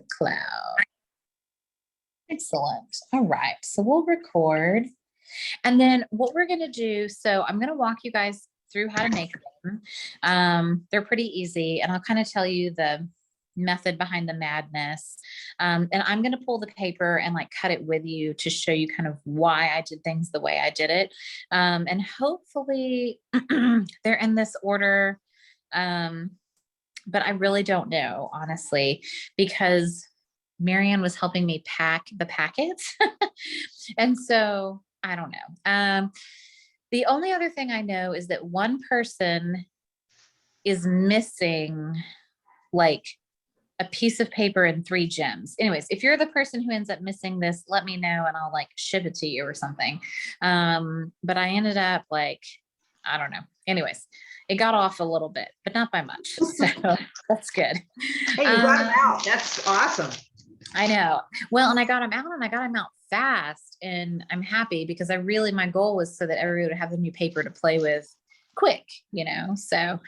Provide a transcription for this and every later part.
the cloud. Excellent. All right. So we'll record. And then what we're going to do, so I'm going to walk you guys through how to make them. They're pretty easy, and I'll kind of tell you the method behind the madness. And I'm going to pull the paper and like cut it with you to show you kind of why I did things the way I did it. And hopefully they're in this order. But I really don't know, honestly, because Marianne was helping me pack the packets. And so I don't know. The only other thing I know is that one person is missing like a piece of paper and 3 gems. Anyways, if you're the person who ends up missing this, let me know and I'll like ship it to you or something. But I ended up like, I don't know. Anyways, it got off a little bit, but not by much. So that's good. Hey, you got them out. That's awesome. I know. Well, and I got them out fast, and I'm happy because my goal was so that everybody would have the new paper to play with quick, so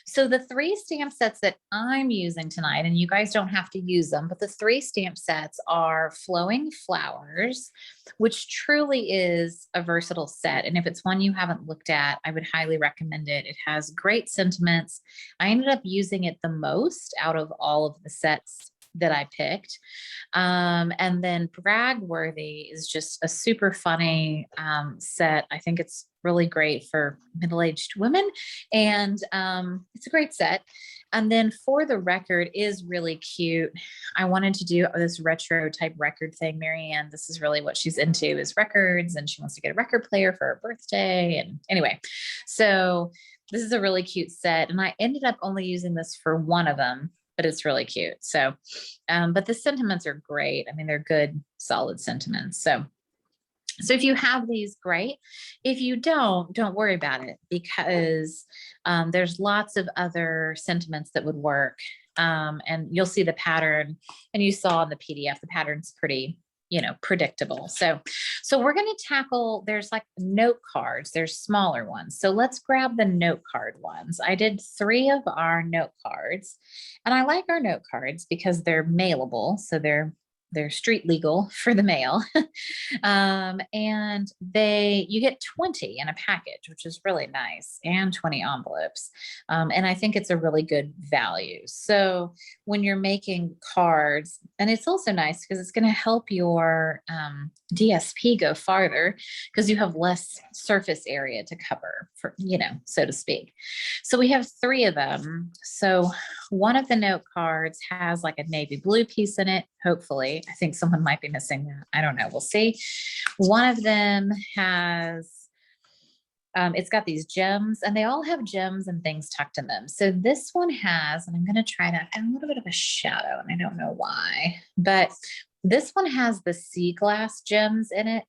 so the 3 stamp sets that I'm using tonight, and you guys don't have to use them, but the 3 stamp sets are Flowing Flowers, which truly is a versatile set, and if it's one you haven't looked at, I would highly recommend it. It has great sentiments. I ended up using it the most out of all of the sets that I picked. And then Bragworthy is just a super funny set. I think it's really great for middle-aged women, and it's a great set. And then For the Record is really cute. I wanted to do this retro type record thing. Marianne, this is really what she's into, is records, and she wants to get a record player for her birthday. And anyway, so this is a really cute set, and I ended up only using this for one of them, but it's really cute. So, but the sentiments are great. I mean, they're good, solid sentiments. So if you have these, great. If you don't worry about it, because there's lots of other sentiments that would work. And you'll see the pattern, and you saw in the PDF, the pattern's pretty, predictable. So we're going to tackle, there's like note cards, there's smaller ones. So let's grab the note card ones. I did 3 of our note cards, and I like our note cards because they're mailable. So they're street legal for the mail. And you get 20 in a package, which is really nice, and 20 envelopes. And I think it's a really good value. So when you're making cards, and it's also nice because it's going to help your DSP go farther because you have less surface area to cover, for, so to speak. So we have 3 of them. So one of the note cards has like a navy blue piece in it, hopefully. I think someone might be missing that. I don't know. We'll see. One of them has, it's got these gems, and they all have gems and things tucked in them. So this one has, and I'm going to try to add a little bit of a shadow, and I don't know why, but this one has the sea glass gems in it.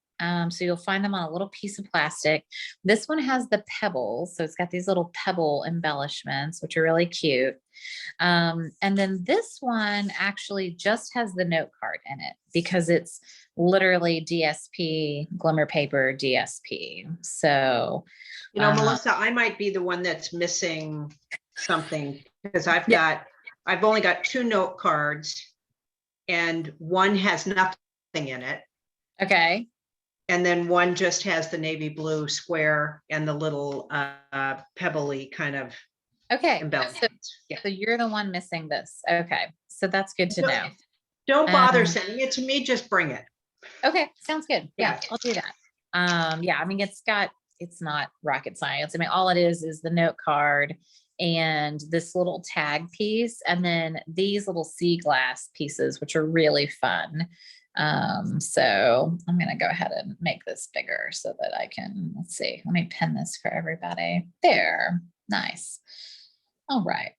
So you'll find them on a little piece of plastic. This one has the pebbles. So it's got these little pebble embellishments, which are really cute. And then this one actually just has the note card in it because it's literally DSP, glimmer paper DSP. So, Melissa, I might be the one that's missing something because I've only got 2 note cards, and one has nothing in it. Okay. And then one just has the navy blue square and the little pebbly kind of embellishments. So you're the one missing this. Okay. So that's good to know. Don't bother sending it to me. Just bring it. Okay. Sounds good. Yeah, I'll do that. I mean, it's not rocket science. I mean, all it is the note card and this little tag piece, and then these little sea glass pieces, which are really fun. So I'm going to go ahead and make this bigger so that I can, let's see, let me pin this for everybody there. Nice. All right.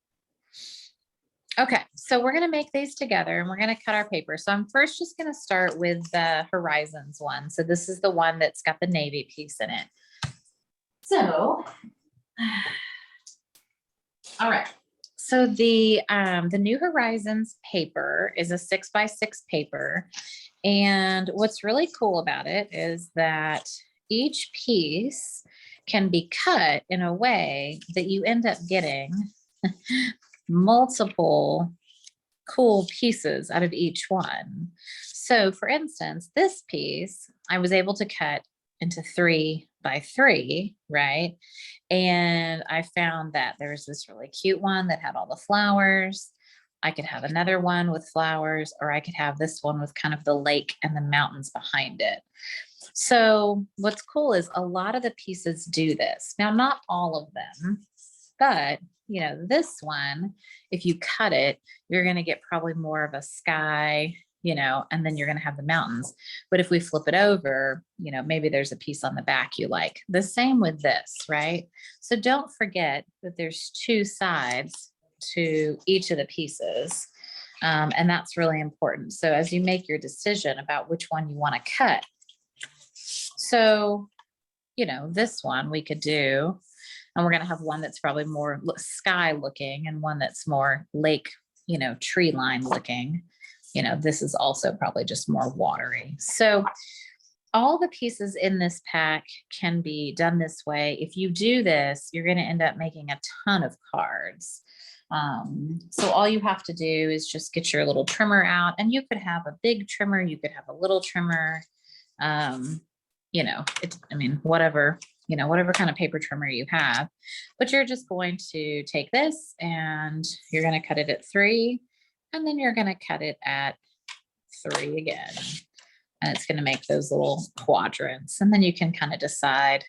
Okay. So we're going to make these together, and we're going to cut our paper. So I'm first just going to start with the Horizons one. So this is the one that's got the navy piece in it. So, all right. So the New Horizons paper is a 6x6 paper. And what's really cool about it is that each piece can be cut in a way that you end up getting multiple cool pieces out of each one. So for instance, this piece, I was able to cut into 3 by 3, right? And I found that there's this really cute one that had all the flowers. I could have another one with flowers, or I could have this one with kind of the lake and the mountains behind it. So what's cool is a lot of the pieces do this. Now, not all of them, but you know, this one, if you cut it, you're going to get probably more of a sky, you know, and then you're going to have the mountains. But if we flip it over, you know, maybe there's a piece on the back you like. The same with this, right? So don't forget that there's 2 sides to each of the pieces. And that's really important. So as you make your decision about which one you want to cut, so, you know, this one we could do, and we're going to have one that's probably more sky looking and one that's more lake, you know, tree line looking. You know, this is also probably just more watery. So all the pieces in this pack can be done this way. If you do this, you're going to end up making a ton of cards. So all you have to do is just get your little trimmer out, and you could have a big trimmer, you could have a little trimmer, you know, I mean, whatever, you know, whatever kind of paper trimmer you have, but you're just going to take this and you're going to cut it at 3, and then you're going to cut it at 3 again. And it's going to make those little quadrants. And then you can kind of decide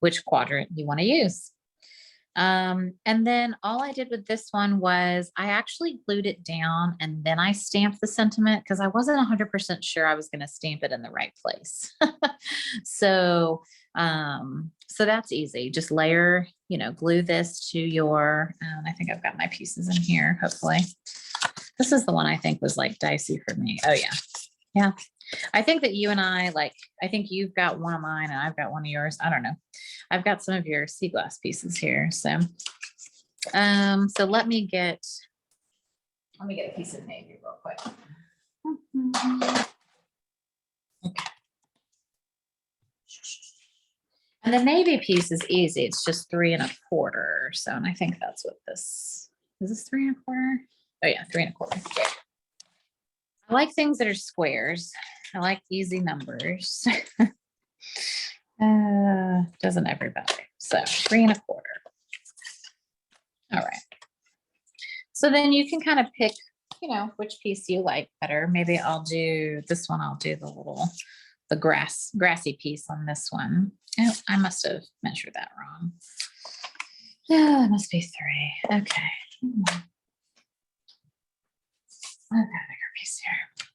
which quadrant you want to use. And then all I did with this one was I actually glued it down and then I stamped the sentiment because I wasn't 100% sure I was going to stamp it in the right place. So that's easy. Just layer, you know, glue this to your, I think I've got my pieces in here, hopefully. This is the one I think was like dicey for me. Oh yeah. Yeah. I think that you and I think you've got one of mine and I've got one of yours. I don't know. I've got some of your sea glass pieces here. So, so let me get a piece of navy real quick. Okay. And the navy piece is easy. It's just 3 1/4. So, and I think that's what this is. This 3 1/4? Oh yeah, 3 1/4. Yeah. I like things that are squares. I like easy numbers. Doesn't everybody? So 3 1/4. All right. So then you can kind of pick, you know, which piece you like better. Maybe I'll do this one. I'll do the grassy piece on this one. Oh, I must have measured that wrong. Yeah, it must be 3. Okay. I've got a bigger piece here.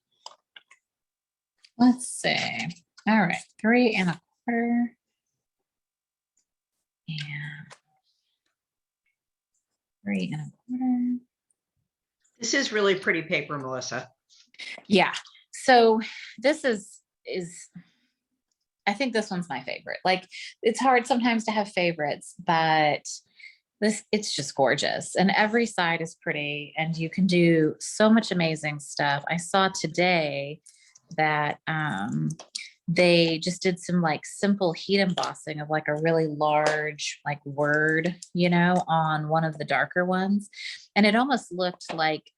Let's see. All right, 3 1/4. And 3 1/4. This is really pretty paper, Melissa. Yeah. So this is I think this one's my favorite. Like, it's hard sometimes to have favorites, but it's just gorgeous. And every side is pretty and you can do so much amazing stuff. I saw today that they just did some like simple heat embossing of like a really large like word, you know, on one of the darker ones. And it almost looked like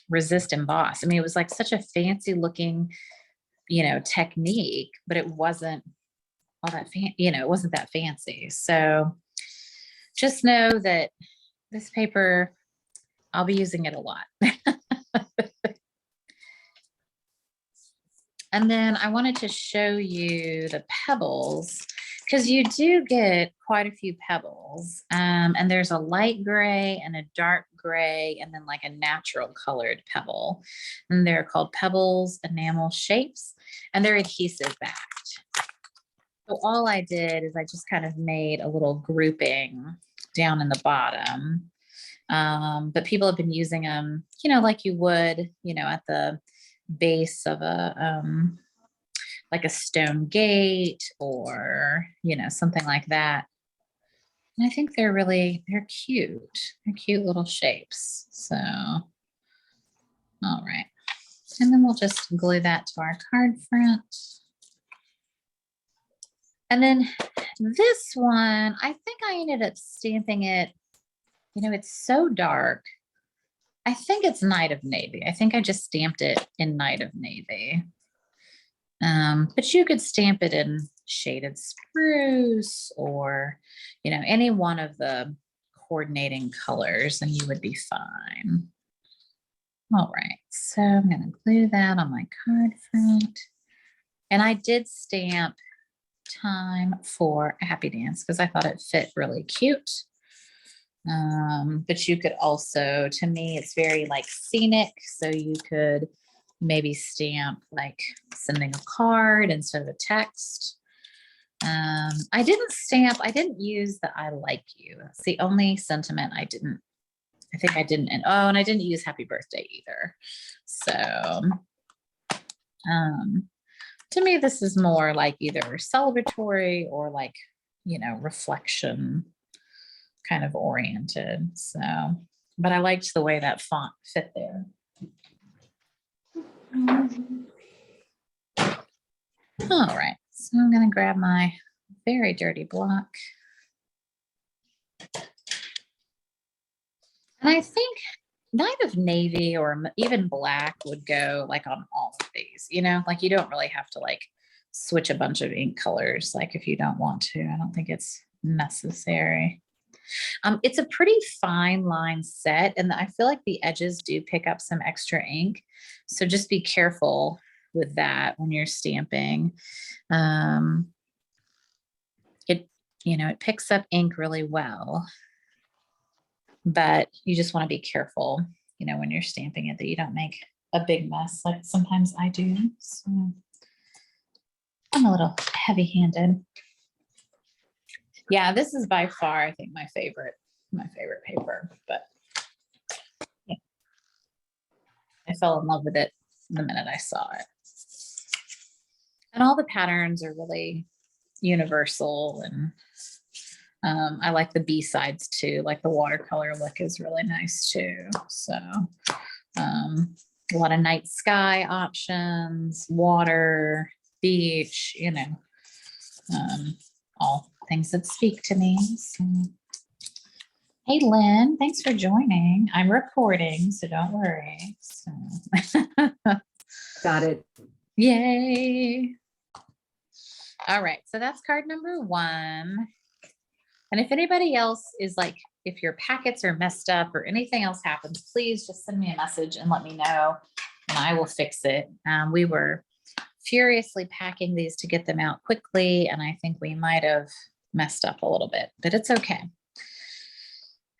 resist emboss. I mean, it was like such a fancy looking, you know, technique, but it wasn't all that it wasn't that fancy. So just know that this paper, I'll be using it a lot. And then I wanted to show you the pebbles because you do get quite a few pebbles. And there's a light gray and a dark gray and then like a natural colored pebble. And they're called Pebbles Enamel Shapes and they're adhesive backed. So all I did is I just kind of made a little grouping down in the bottom. But people have been using them, you know, like you would, you know, at the base of a like a stone gate or, you know, something like that. And I think they're cute. They're cute little shapes. So, all right. And then we'll just glue that to our card front. And then this one, I think I ended up stamping it, you know, it's so dark I think it's Night of Navy. I think I just stamped it in Night of Navy. But you could stamp it in Shaded Spruce or, you know, any one of the coordinating colors and you would be fine. All right, so I'm going to glue that on my card front. And I did stamp Time for a Happy Dance because I thought it fit really cute. But you could also, to me, it's very like scenic. So you could maybe stamp like sending a card instead of a text. I didn't use the I like you. It's the only sentiment I didn't. And I didn't use happy birthday either. So, to me, this is more like either celebratory or like, you know, reflection kind of oriented. So, but I liked the way that font fit there. All right, so I'm going to grab my very dirty block. And I think Night of Navy or even black would go like on all of these, you know, like you don't really have to like switch a bunch of ink colors. Like if you don't want to, I don't think it's necessary. It's a pretty fine line set and I feel like the edges do pick up some extra ink. So just be careful with that when you're stamping. It picks up ink really well. But you just want to be careful, you know, when you're stamping it that you don't make a big mess like sometimes I do. So I'm a little heavy-handed. Yeah, this is by far, I think, my favorite paper, but yeah. I fell in love with it the minute I saw it. And all the patterns are really universal and I like the B-sides too, like the watercolor look is really nice too. So a lot of night sky options, water, beach, you know, all things that speak to me. So. Hey, Lynn, thanks for joining. I'm recording, so don't worry. So. Got it. Yay. All right, so that's card number 1. And if anybody else is like, if your packets are messed up or anything else happens, please just send me a message and let me know and I will fix it. We were furiously packing these to get them out quickly. And I think we might have messed up a little bit, but it's okay.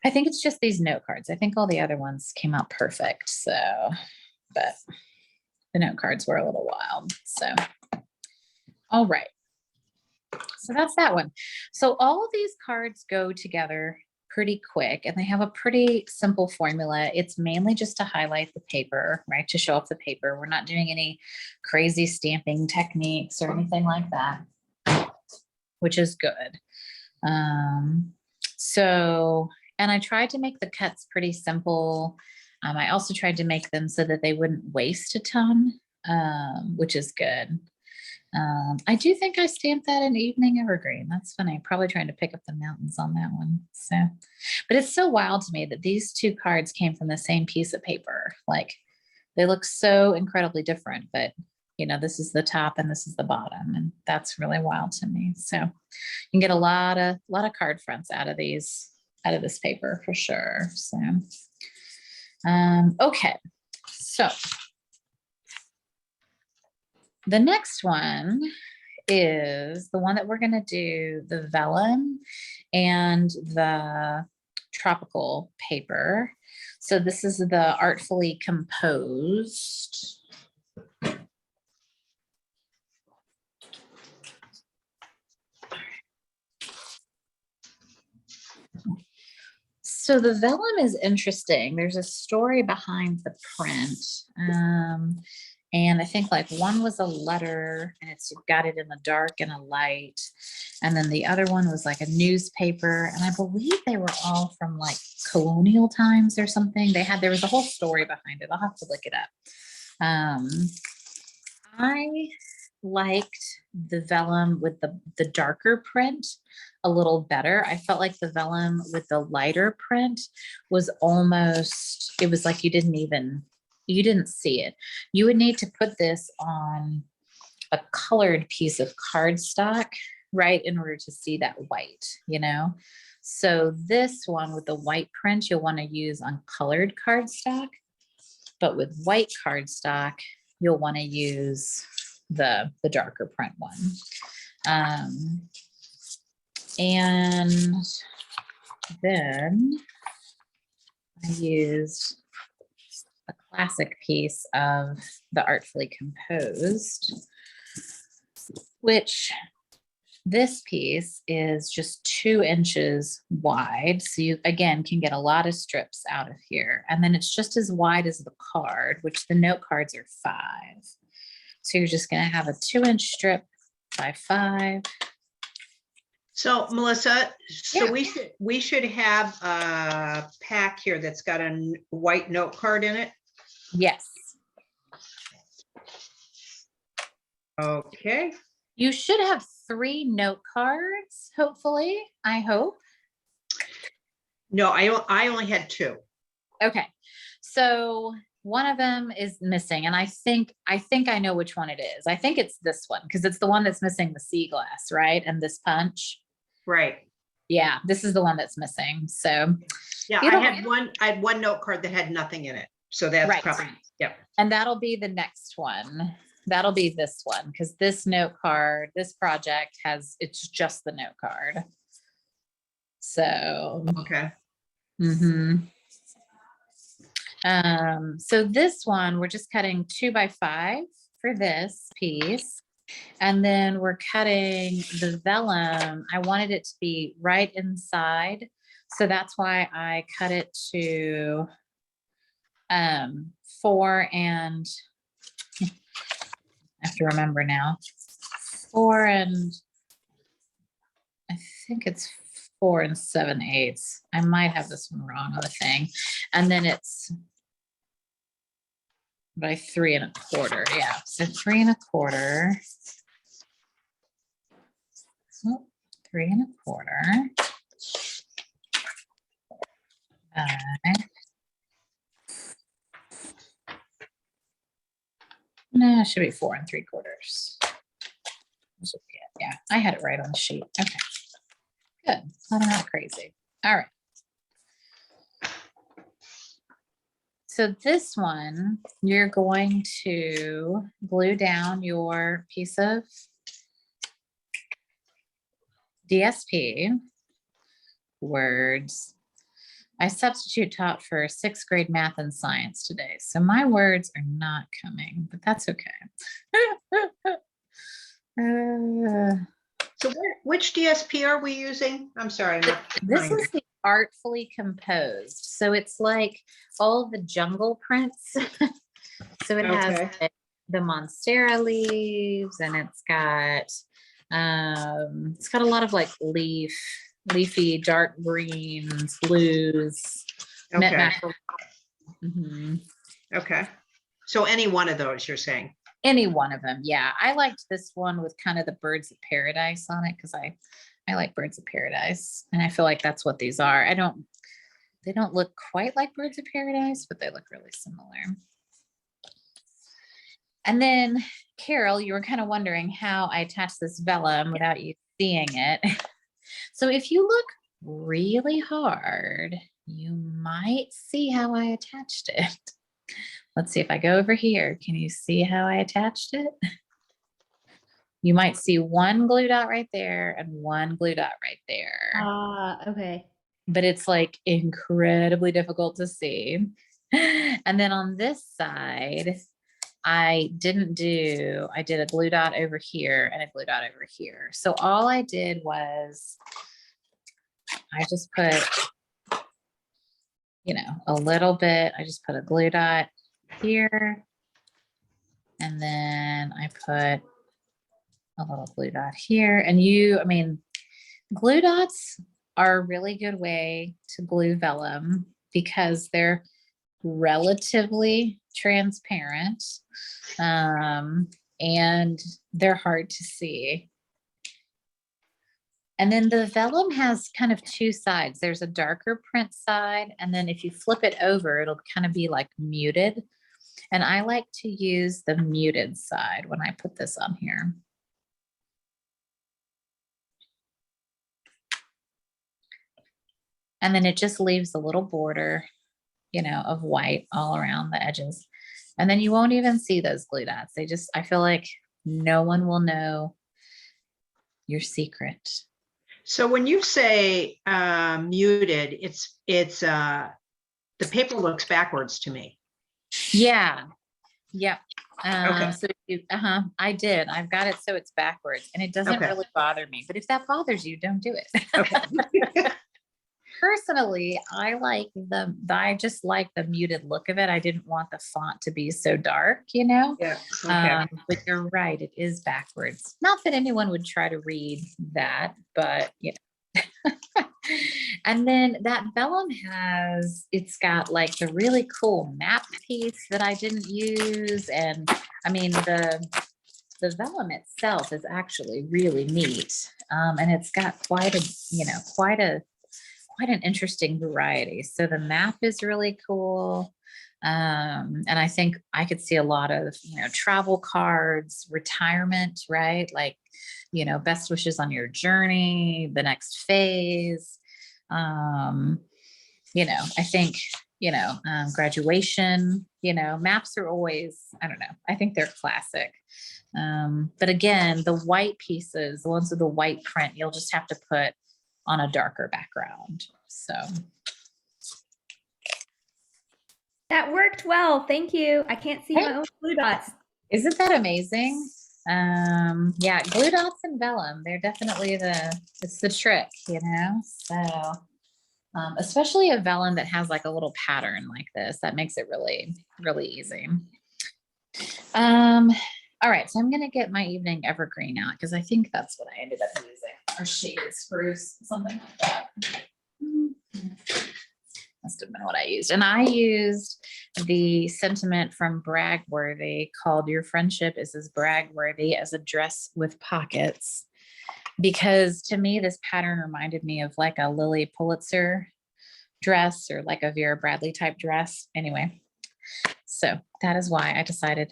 I think it's just these note cards. I think all the other ones came out perfect. So, but the note cards were a little wild. So, all right. So that's that one. So all of these cards go together pretty quick and they have a pretty simple formula. It's mainly just to highlight the paper, right? To show off the paper. We're not doing any crazy stamping techniques or anything like that, which is good. And I tried to make the cuts pretty simple. I also tried to make them so that they wouldn't waste a ton, which is good. I do think I stamped that in Evening Evergreen. That's funny. Probably trying to pick up the mountains on that one. So, but it's so wild to me that these 2 cards came from the same piece of paper. Like they look so incredibly different, but you know, this is the top and this is the bottom. And that's really wild to me. So you can get a lot of card fronts out of this paper for sure. So, okay. So the next one is the one that we're going to do, the vellum and the tropical paper. So this is the Artfully Composed. So the vellum is interesting. There's a story behind the print. And I think like one was a letter and it's got it in the dark and a light. And then the other one was like a newspaper. And I believe they were all from like colonial times or something. There was a whole story behind it. I'll have to look it up. I liked the vellum with the darker print a little better. I felt like the vellum with the lighter print was almost, it was like you didn't see it. You would need to put this on a colored piece of cardstock, right, in order to see that white, you know? So this one with the white print, you'll want to use on colored cardstock, but with white cardstock, you'll want to use the darker print one. And then I used a classic piece of the Artfully Composed, which this piece is just 2 inches wide. So you, again, can get a lot of strips out of here. And then it's just as wide as the card, which the note cards are 5. So you're just going to have a 2-inch strip by 5. So Melissa, so Yeah. we should have a pack here that's got a white note card in it. Yes. Okay. You should have 3 note cards, hopefully, I hope. No, I only had 2. Okay. So one of them is missing, and I think I know which one it is. I think it's this one because it's the one that's missing the sea glass, right? And this punch. Right. Yeah, this is the one that's missing. So Yeah, I had one note card that had nothing in it. So that's right. probably, yep. And that'll be the next one. That'll be this one because this note card, this project it's just the note card. So Okay. So this one, we're just cutting 2 by 5 for this piece. And then we're cutting the vellum. I wanted it to be right inside. So that's why I cut it to 4 and I have to remember now. 4 and I think it's 4 7/8. I might have this one wrong on the thing. And then it's by 3 1/4. Yeah. So 3 1/4. Oh, 3 1/4. No, it should be 4 3/4. This should be it. Yeah, I had it right on the sheet. Okay, good. I'm not crazy. All right. So this one, you're going to glue down your piece of DSP words. I substitute taught for 6th grade math and science today, so my words are not coming, but that's okay. So which DSP are we using? I'm sorry. This is the Artfully Composed. So it's like all the jungle prints. So it has the Monstera leaves, and it's got a lot of like leafy dark greens, blues. Okay. Okay. So any one of those you're saying? Any one of them. Yeah. I liked this one with kind of the birds of paradise on it because I like birds of paradise. And I feel like that's what these are. They don't look quite like birds of paradise, but they look really similar. And then Carol, you were kind of wondering how I attached this vellum without you seeing it. So if you look really hard, you might see how I attached it. Let's see if I go over here. Can you see how I attached it? You might see one glue dot right there and one glue dot right there. Okay. But it's like incredibly difficult to see. And then on this side, I did a glue dot over here and a glue dot over here. So all I did was I just put, a little bit, I just put a glue dot here. And then I put a little glue dot here. And glue dots are a really good way to glue vellum because they're relatively transparent. and they're hard to see. And then the vellum has kind of two sides. There's a darker print side, and then if you flip it over, it'll kind of be like muted. And I like to use the muted side when I put this on here. And then it just leaves a little border, you know, of white all around the edges. And then you won't even see those glue dots. They just, I feel like no one will know your secret. So when you say muted, it's the paper looks backwards to me. Yeah. Yep. Okay. So you, I did. I've got it so it's backwards, and it doesn't Okay. really bother me. But if that bothers you, don't do it. Okay. Personally, I just like the muted look of it. I didn't want the font to be so dark, you know? Yeah. Okay. But you're right, it is backwards. Not that anyone would try to read that, but you know. And then that vellum it's got like the really cool map piece that I didn't use. And I mean, the vellum itself is actually really neat. And it's got quite an interesting variety. So the map is really cool. And I think I could see a lot of, you know, travel cards, retirement, right? Like, you know, best wishes on your journey, the next phase. You know, I think, you know, graduation, you know, maps are always, I don't know, I think they're classic. But again, the white pieces, the ones with the white print, you'll just have to put on a darker background. So that worked well. Thank you. I can't see my own glue dots. Isn't that amazing? Yeah, glue dots and vellum, they're definitely it's the trick, you know? So, especially a vellum that has like a little pattern like this, that makes it really, really easy. All right, so I'm gonna get my evening evergreen out because I think that's what I ended up using, or shaded spruce, something like that. Must have been what I used. And I used the sentiment from Bragworthy called "Your friendship is as bragworthy as a dress with pockets," because to me, this pattern reminded me of like a Lily Pulitzer dress or like a Vera Bradley type dress. Anyway, so that is why I decided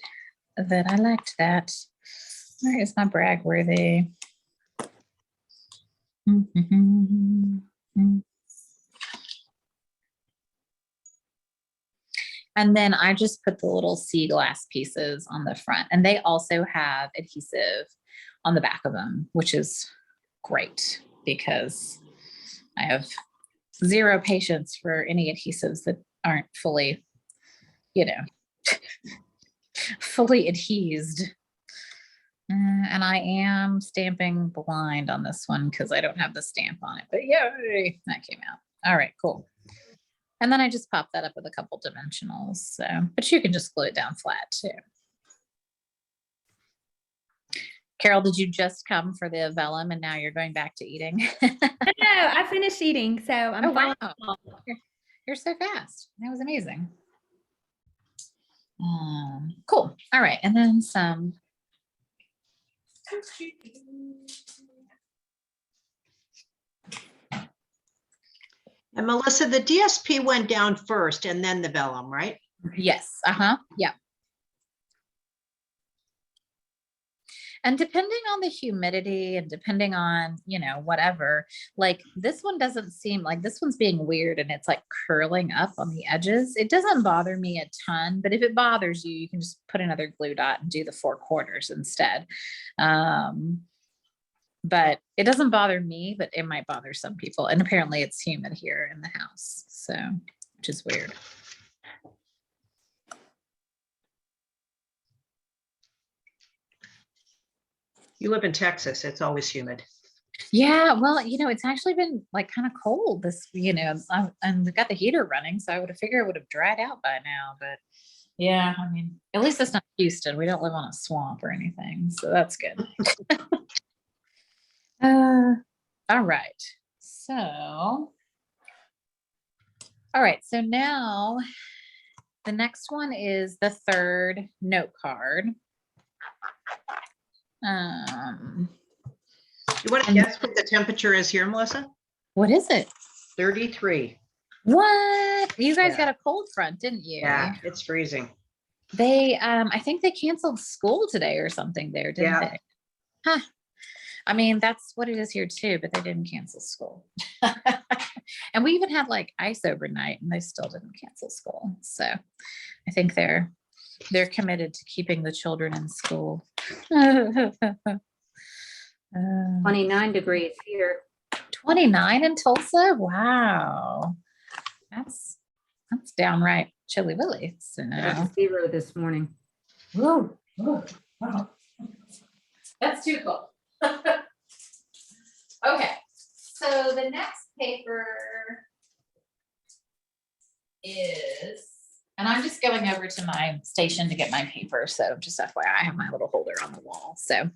that I liked that. Where is my Bragworthy? And then I just put the little sea glass pieces on the front, and they also have adhesive on the back of them, which is great because I have zero patience for any adhesives that aren't fully, you know, fully adhesed. And I am stamping blind on this one because I don't have the stamp on it, but yay, that came out. All right, cool. And then I just pop that up with a couple dimensionals. So, but you can just glue it down flat too. Carol, did you just come for the vellum and now you're going back to eating? No, I finished eating, so I'm fine. Wow. You're so fast. That was amazing. Cool. All right. And then some. And Melissa, the DSP went down first and then the vellum, right? Yes. Yeah. And depending on the humidity and depending on, you know, whatever, like this one doesn't seem like this one's being weird and it's like curling up on the edges. It doesn't bother me a ton, but if it bothers you, you can just put another glue dot and do the 4/4 instead. But it doesn't bother me, but it might bother some people. And apparently it's humid here in the house, so, which is weird. You live in Texas, it's always humid. Yeah, well, you know, it's actually been like kind of cold this, you know, and we've got the heater running, so I would have figured it would have dried out by now, but yeah, I mean, at least it's not Houston. We don't live on a swamp or anything, so that's good. All right. So, all right. So now the next one is the third note card. You want to guess what the temperature is here, Melissa? What is it? 33. What? You guys Yeah. got a cold front, didn't you? Yeah, it's freezing. They, I think they canceled school today or something there, didn't they? Huh. I mean, that's what it is here too, but they didn't cancel school. And we even had like ice overnight and they still didn't cancel school. So I think they're committed to keeping the children in school. 29 degrees here. 29 in Tulsa? Wow. That's downright chilly willy. So That's 0 this morning. whoa, whoa, wow. That's too cool. Okay, so the next paper is, and I'm just going over to my station to get my paper. So just FYI, I have my little holder on the wall. So,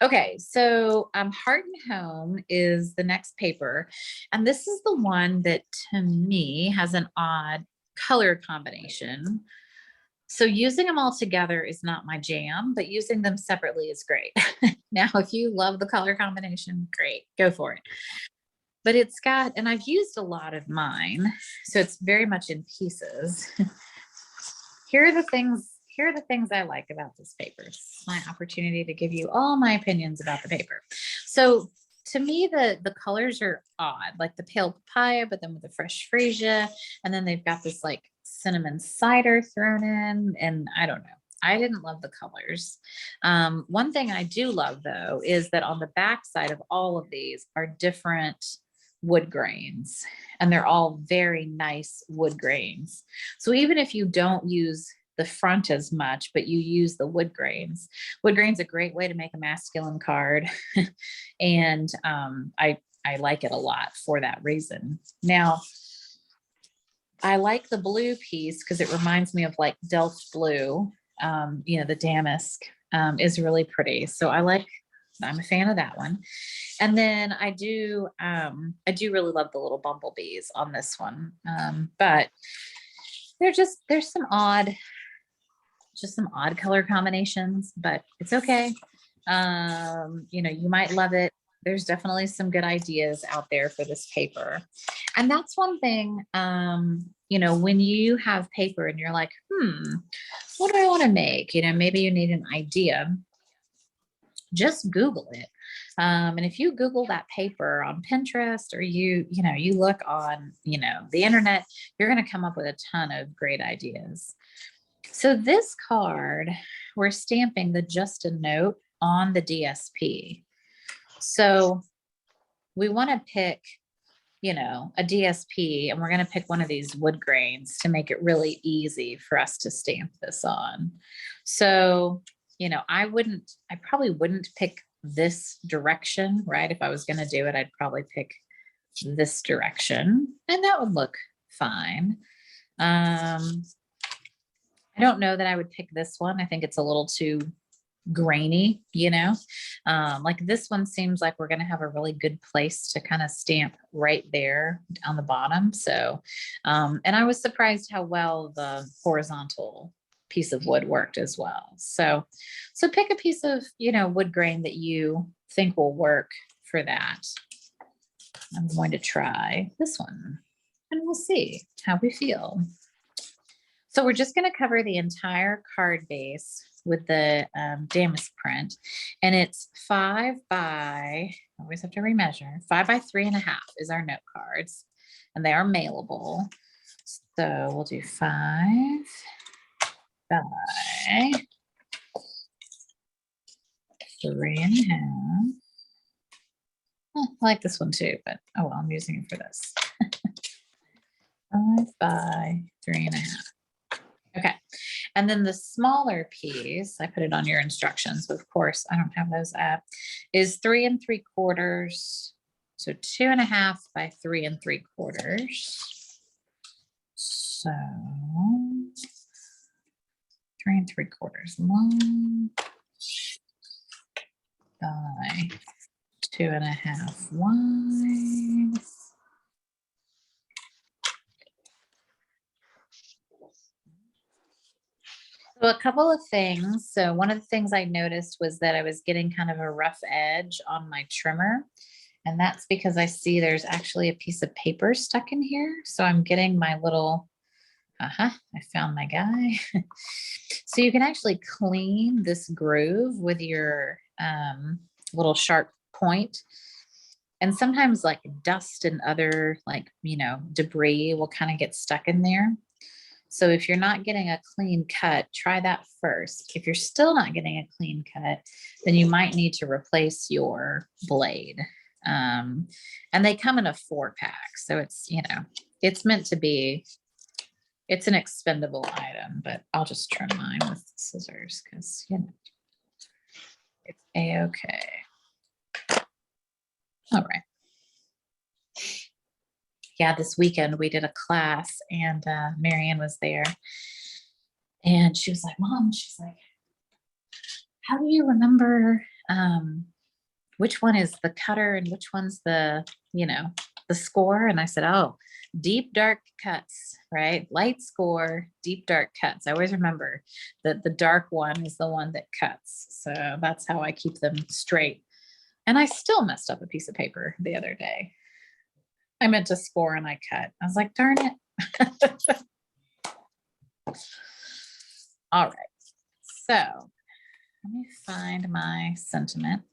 okay, so Heart and Home is the next paper. And this is the one that to me has an odd color combination. So using them all together is not my jam, but using them separately is great. Now, if you love the color combination, great, go for it. But it's got, and I've used a lot of mine, so it's very much in pieces. Here are the things I like about this paper. It's my opportunity to give you all my opinions about the paper. So to me, the colors are odd, like the pale papaya, but then with the fresh freesia, and then they've got this like cinnamon cider thrown in, and I don't know. I didn't love the colors. One thing I do love though is that on the back side of all of these are different wood grains, and they're all very nice wood grains. So even if you don't use the front as much, but you use the wood grains a great way to make a masculine card. And I like it a lot for that reason. Now, I like the blue piece because it reminds me of like Delft blue. The damask is really pretty. So I'm a fan of that one. And then I do really love the little bumblebees on this one. But there's some odd color combinations, but it's okay. You might love it. There's definitely some good ideas out there for this paper. And that's one thing, when you have paper and you're like, what do I want to make? Maybe you need an idea. Just Google it. And if you Google that paper on Pinterest or you look on, the internet, you're going to come up with a ton of great ideas. So this card, we're stamping the Just a Note on the DSP. So we want to pick, a DSP, and we're going to pick one of these wood grains to make it really easy for us to stamp this on. So, I probably wouldn't pick this direction, right? If I was going to do it, I'd probably pick this direction, and that would look fine. I don't know that I would pick this one. I think it's a little too grainy, like this one seems like we're going to have a really good place to kind of stamp right there on the bottom. So, and I was surprised how well the horizontal piece of wood worked as well. So pick a piece of, wood grain that you think will work for that. I'm going to try this one and we'll see how we feel. So we're just going to cover the entire card base with the damask print, and it's 5 by, I always have to remeasure, 5 by 3.5 is our note cards, and they are mailable. So we'll do 5 by 3.5. I like this one too, but oh well, I'm using it for this. 5 by 3.5. Okay. And then the smaller piece, I put it on your instructions, but of course I don't have those up, is 3 3/4. So 2.5 by 3 3/4. So 3 3/4 long by 2.5 wide. So a couple of things. So one of the things I noticed was that I was getting kind of a rough edge on my trimmer. And that's because I see there's actually a piece of paper stuck in here. So I'm getting my little, I found my guy. So you can actually clean this groove with your little sharp point. And sometimes like dust and other like, debris will kind of get stuck in there. So if you're not getting a clean cut, try that first. If you're still not getting a clean cut, then you might need to replace your blade. And they come in a 4-pack. So it's meant to be, it's an expendable item, but I'll just trim mine with scissors because, it's a-okay. All right. Yeah, this weekend we did a class and Marianne was there and she was like, Mom, she's like, how do you remember which one is the cutter and which one's the score? And I said, oh, deep, dark cuts, right? Light score, deep, dark cuts. I always remember that the dark one is the one that cuts. So that's how I keep them straight. And I still messed up a piece of paper the other day. I meant to score and I cut. I was like, darn it. All right. So let me find my sentiment.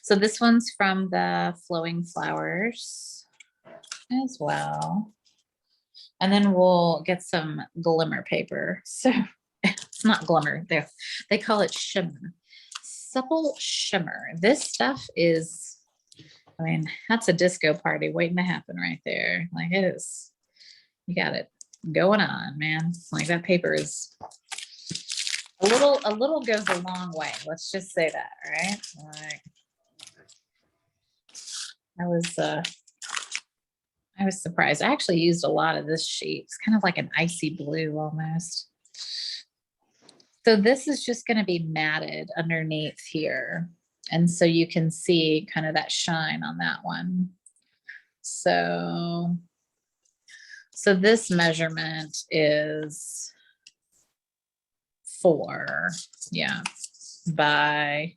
So this one's from the Flowing Flowers as well. And then we'll get some glimmer paper. So it's not glimmer. They call it shimmer. Supple shimmer. This stuff is, that's a disco party waiting to happen right there. Like it is, you got it going on, man. Like that paper is a little goes a long way. Let's just say that, right? Like I was surprised. I actually used a lot of this sheet. It's kind of like an icy blue almost. So this is just going to be matted underneath here. And so you can see kind of that shine on that one. So this measurement is 4, by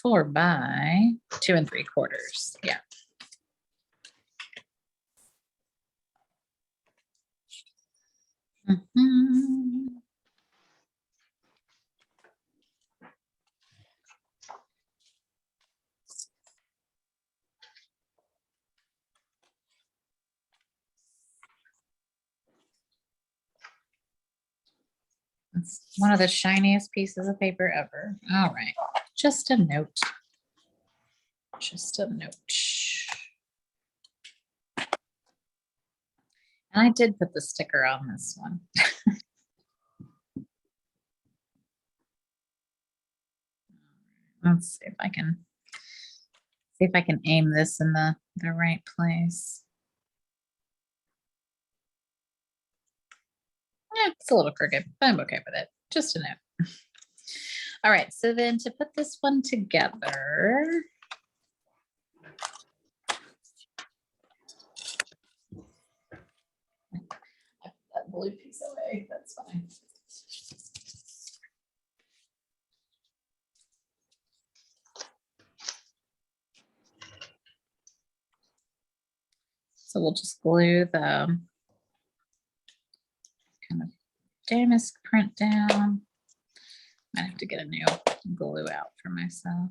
4 by 2 3/4. Yeah. It's one of the shiniest pieces of paper ever. All right, just a note. Just a note. And I did put the sticker on this one. Let's see if I can aim this in the right place. Yeah, it's a little crooked, but I'm okay with it. Just a note. All right, so then to put this one together, I put that blue piece away, that's fine. So we'll just glue the kind of damask print down. Might have to get a new glue out for myself.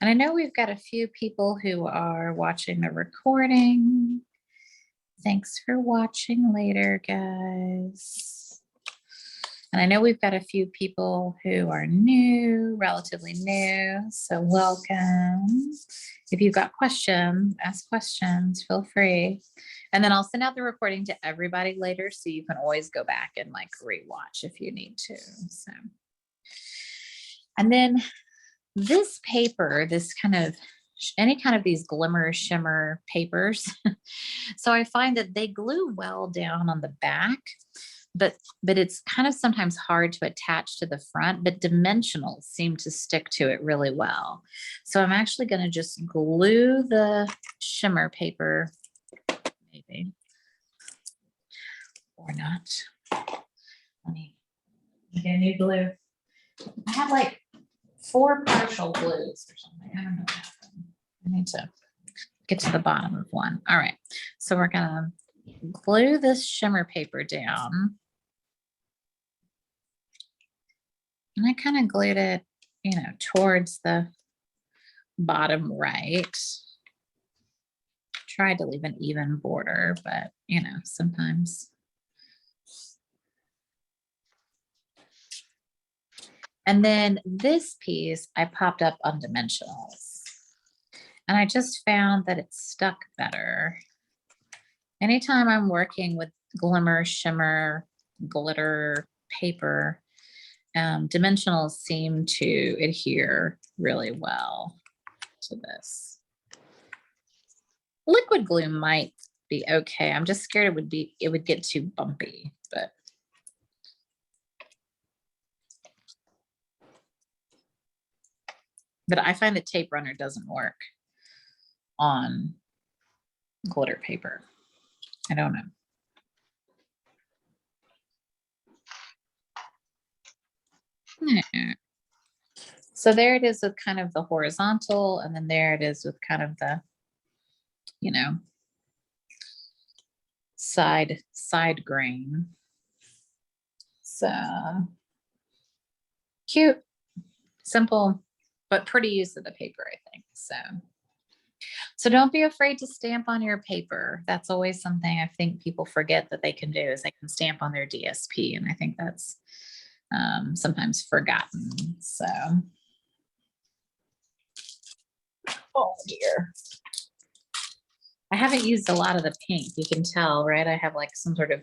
And I know we've got a few people who are watching the recording. Thanks for watching later, guys. And I know we've got a few people who are new, relatively new, so welcome. If you've got questions, ask questions, feel free. And then I'll send out the recording to everybody later, so you can always go back and like rewatch if you need to. So, and then this paper, this kind of, any kind of these glimmer shimmer papers. So I find that they glue well down on the back, but it's kind of sometimes hard to attach to the front, but dimensionals seem to stick to it really well. So I'm actually going to just glue the shimmer paper, maybe or not. Let me get a new glue. I have like 4 partial glues or something. I don't know what happened. I need to get to the bottom of one. All right. So we're gonna glue this shimmer paper down. And I kind of glued it, you know, towards the bottom right. Tried to leave an even border, but you know, sometimes. And then this piece I popped up on dimensionals. And I just found that it stuck better. Anytime I'm working with glimmer, shimmer, glitter paper, dimensionals seem to adhere really well to this. Liquid glue might be okay. I'm just scared it would get too bumpy, but I find the tape runner doesn't work on glitter paper. I don't know. So there it is with kind of the horizontal, and then there it is with kind of the, you know, side grain. So cute, simple, but pretty use of the paper, I think. So don't be afraid to stamp on your paper. That's always something I think people forget that they can do, is they can stamp on their DSP. And I think that's sometimes forgotten. So, oh dear. I haven't used a lot of the pink. You can tell, right? I have like some sort of,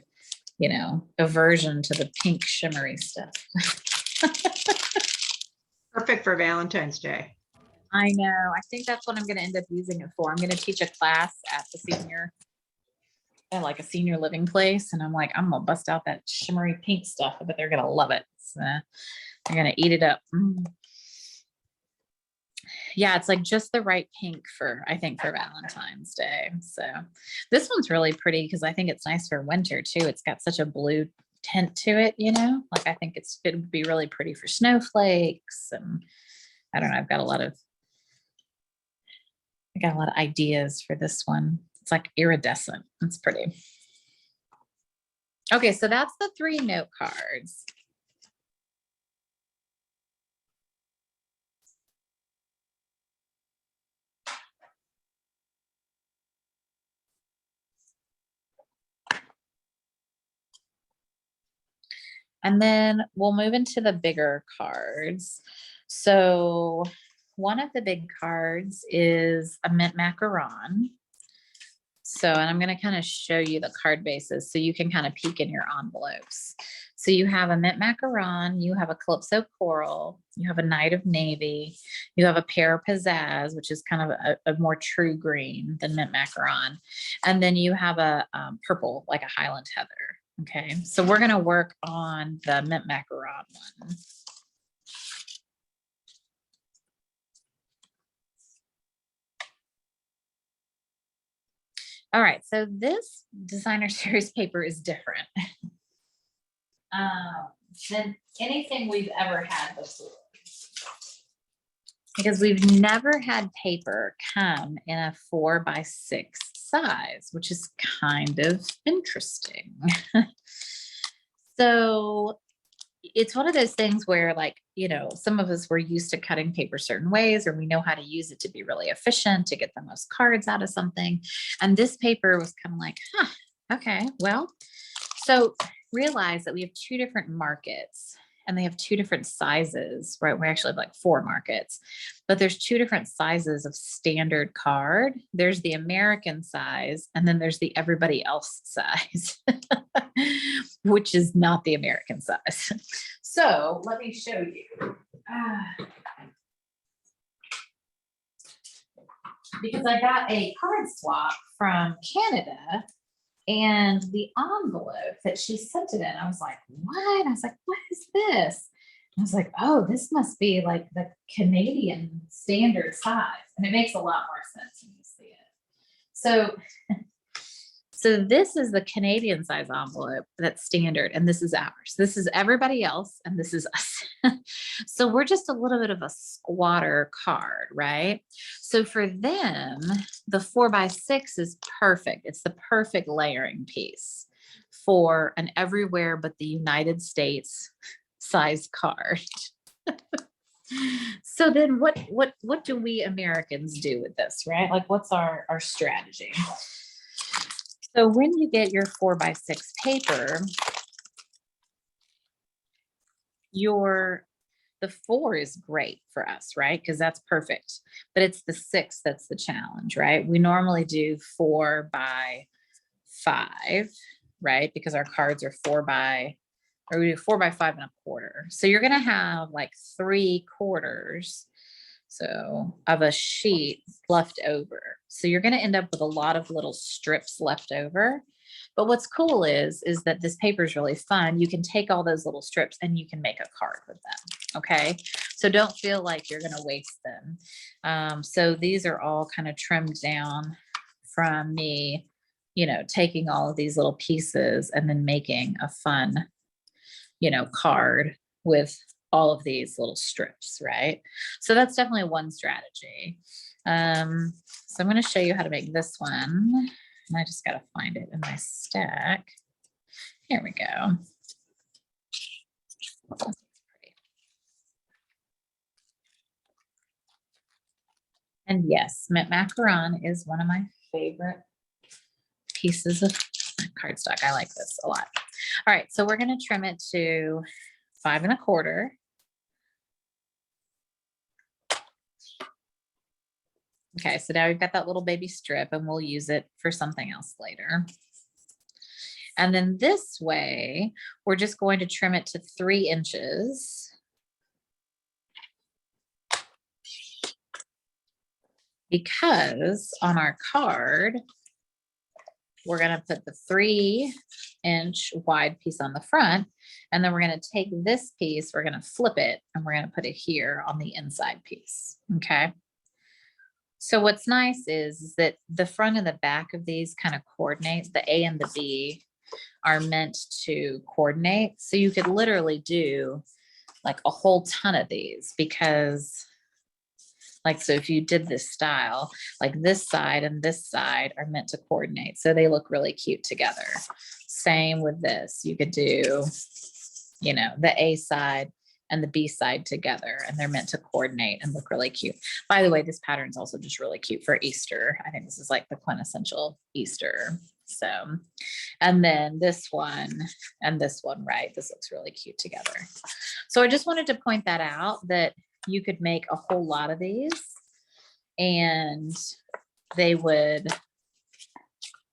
you know, aversion to the pink shimmery stuff. Perfect for Valentine's Day. I know. I think that's what I'm going to end up using it for. I'm going to teach a class at the senior, like a senior living place. And I'm like, I'm going to bust out that shimmery pink stuff, but they're going to love it. So they're going to eat it up. Yeah, it's like just the right pink for, I think, for Valentine's Day. So this one's really pretty because I think it's nice for winter too. It's got such a blue tint to it, you know, like I think it would be really pretty for snowflakes. And I don't know, I got a lot of ideas for this one. It's like iridescent. It's pretty. Okay, so that's the 3 note cards. And then we'll move into the bigger cards. So one of the big cards is a mint macaron. So, and I'm going to kind of show you the card bases so you can kind of peek in your envelopes. So you have a mint macaron, you have a calypso coral, you have a night of navy, you have a pear pizzazz, which is kind of a more true green than mint macaron. And then you have a purple, like a Highland heather. Okay, so we're going to work on the mint macaron one. All right, so this designer series paper is different than anything we've ever had before, because we've never had paper come in a 4x6 size, which is kind of interesting. So it's one of those things where, like, you know, some of us were used to cutting paper certain ways, or we know how to use it to be really efficient to get the most cards out of something. And this paper was kind of like, okay, well, so realize that we have 2 different markets and they have 2 different sizes, right? We actually have like 4 markets, but there's 2 different sizes of standard card. There's the American size, and then there's the everybody else size, which is not the American size. So let me show you. Because I got a card swap from Canada, and the envelope that she sent it in, I was like, what? I was like, what is this? And I was like, oh, this must be like the Canadian standard size. And it makes a lot more sense when you see it. So this is the Canadian size envelope that's standard, and this is ours. This is everybody else, and this is us. So we're just a little bit of a squatter card, right? So for them, the 4x6 is perfect. It's the perfect layering piece for an everywhere but the United States size card. So then what do we Americans do with this, right? Like, what's our strategy? So when you get your 4x6 paper, the 4 is great for us, right? Because that's perfect. But it's the 6 that's the challenge, right? We normally do 4x5, right? Because our cards are we do 4x5.25. So you're gonna have like 3/4 of a sheet left over. So you're going to end up with a lot of little strips left over. But what's cool is that this paper is really fun. You can take all those little strips and you can make a card with them. Okay. So don't feel like you're going to waste them. So these are all kind of trimmed down from me, taking all of these little pieces and then making a fun, card with all of these little strips, right? So that's definitely one strategy. So I'm going to show you how to make this one. And I just got to find it in my stack. Here we go. And yes, Macaron is one of my favorite pieces of cardstock. I like this a lot. All right, so we're going to trim it to 5.25. Okay, so now we've got that little baby strip and we'll use it for something else later. And then this way, we're just going to trim it to 3 inches. Because on our card, we're going to put the 3-inch wide piece on the front, and then we're going to take this piece, we're going to flip it, and we're going to put it here on the inside piece. Okay. So what's nice is that the front and the back of these kind of coordinate. The A and the B are meant to coordinate. So you could literally do like a whole ton of these because so if you did this style, like this side and this side are meant to coordinate. So they look really cute together. Same with this. You could do, the A side and the B side together, and they're meant to coordinate and look really cute. By the way, this pattern is also just really cute for Easter. I think this is like the quintessential Easter. So, and then this one and this one, right? This looks really cute together. So I just wanted to point that out, that you could make a whole lot of these and they would,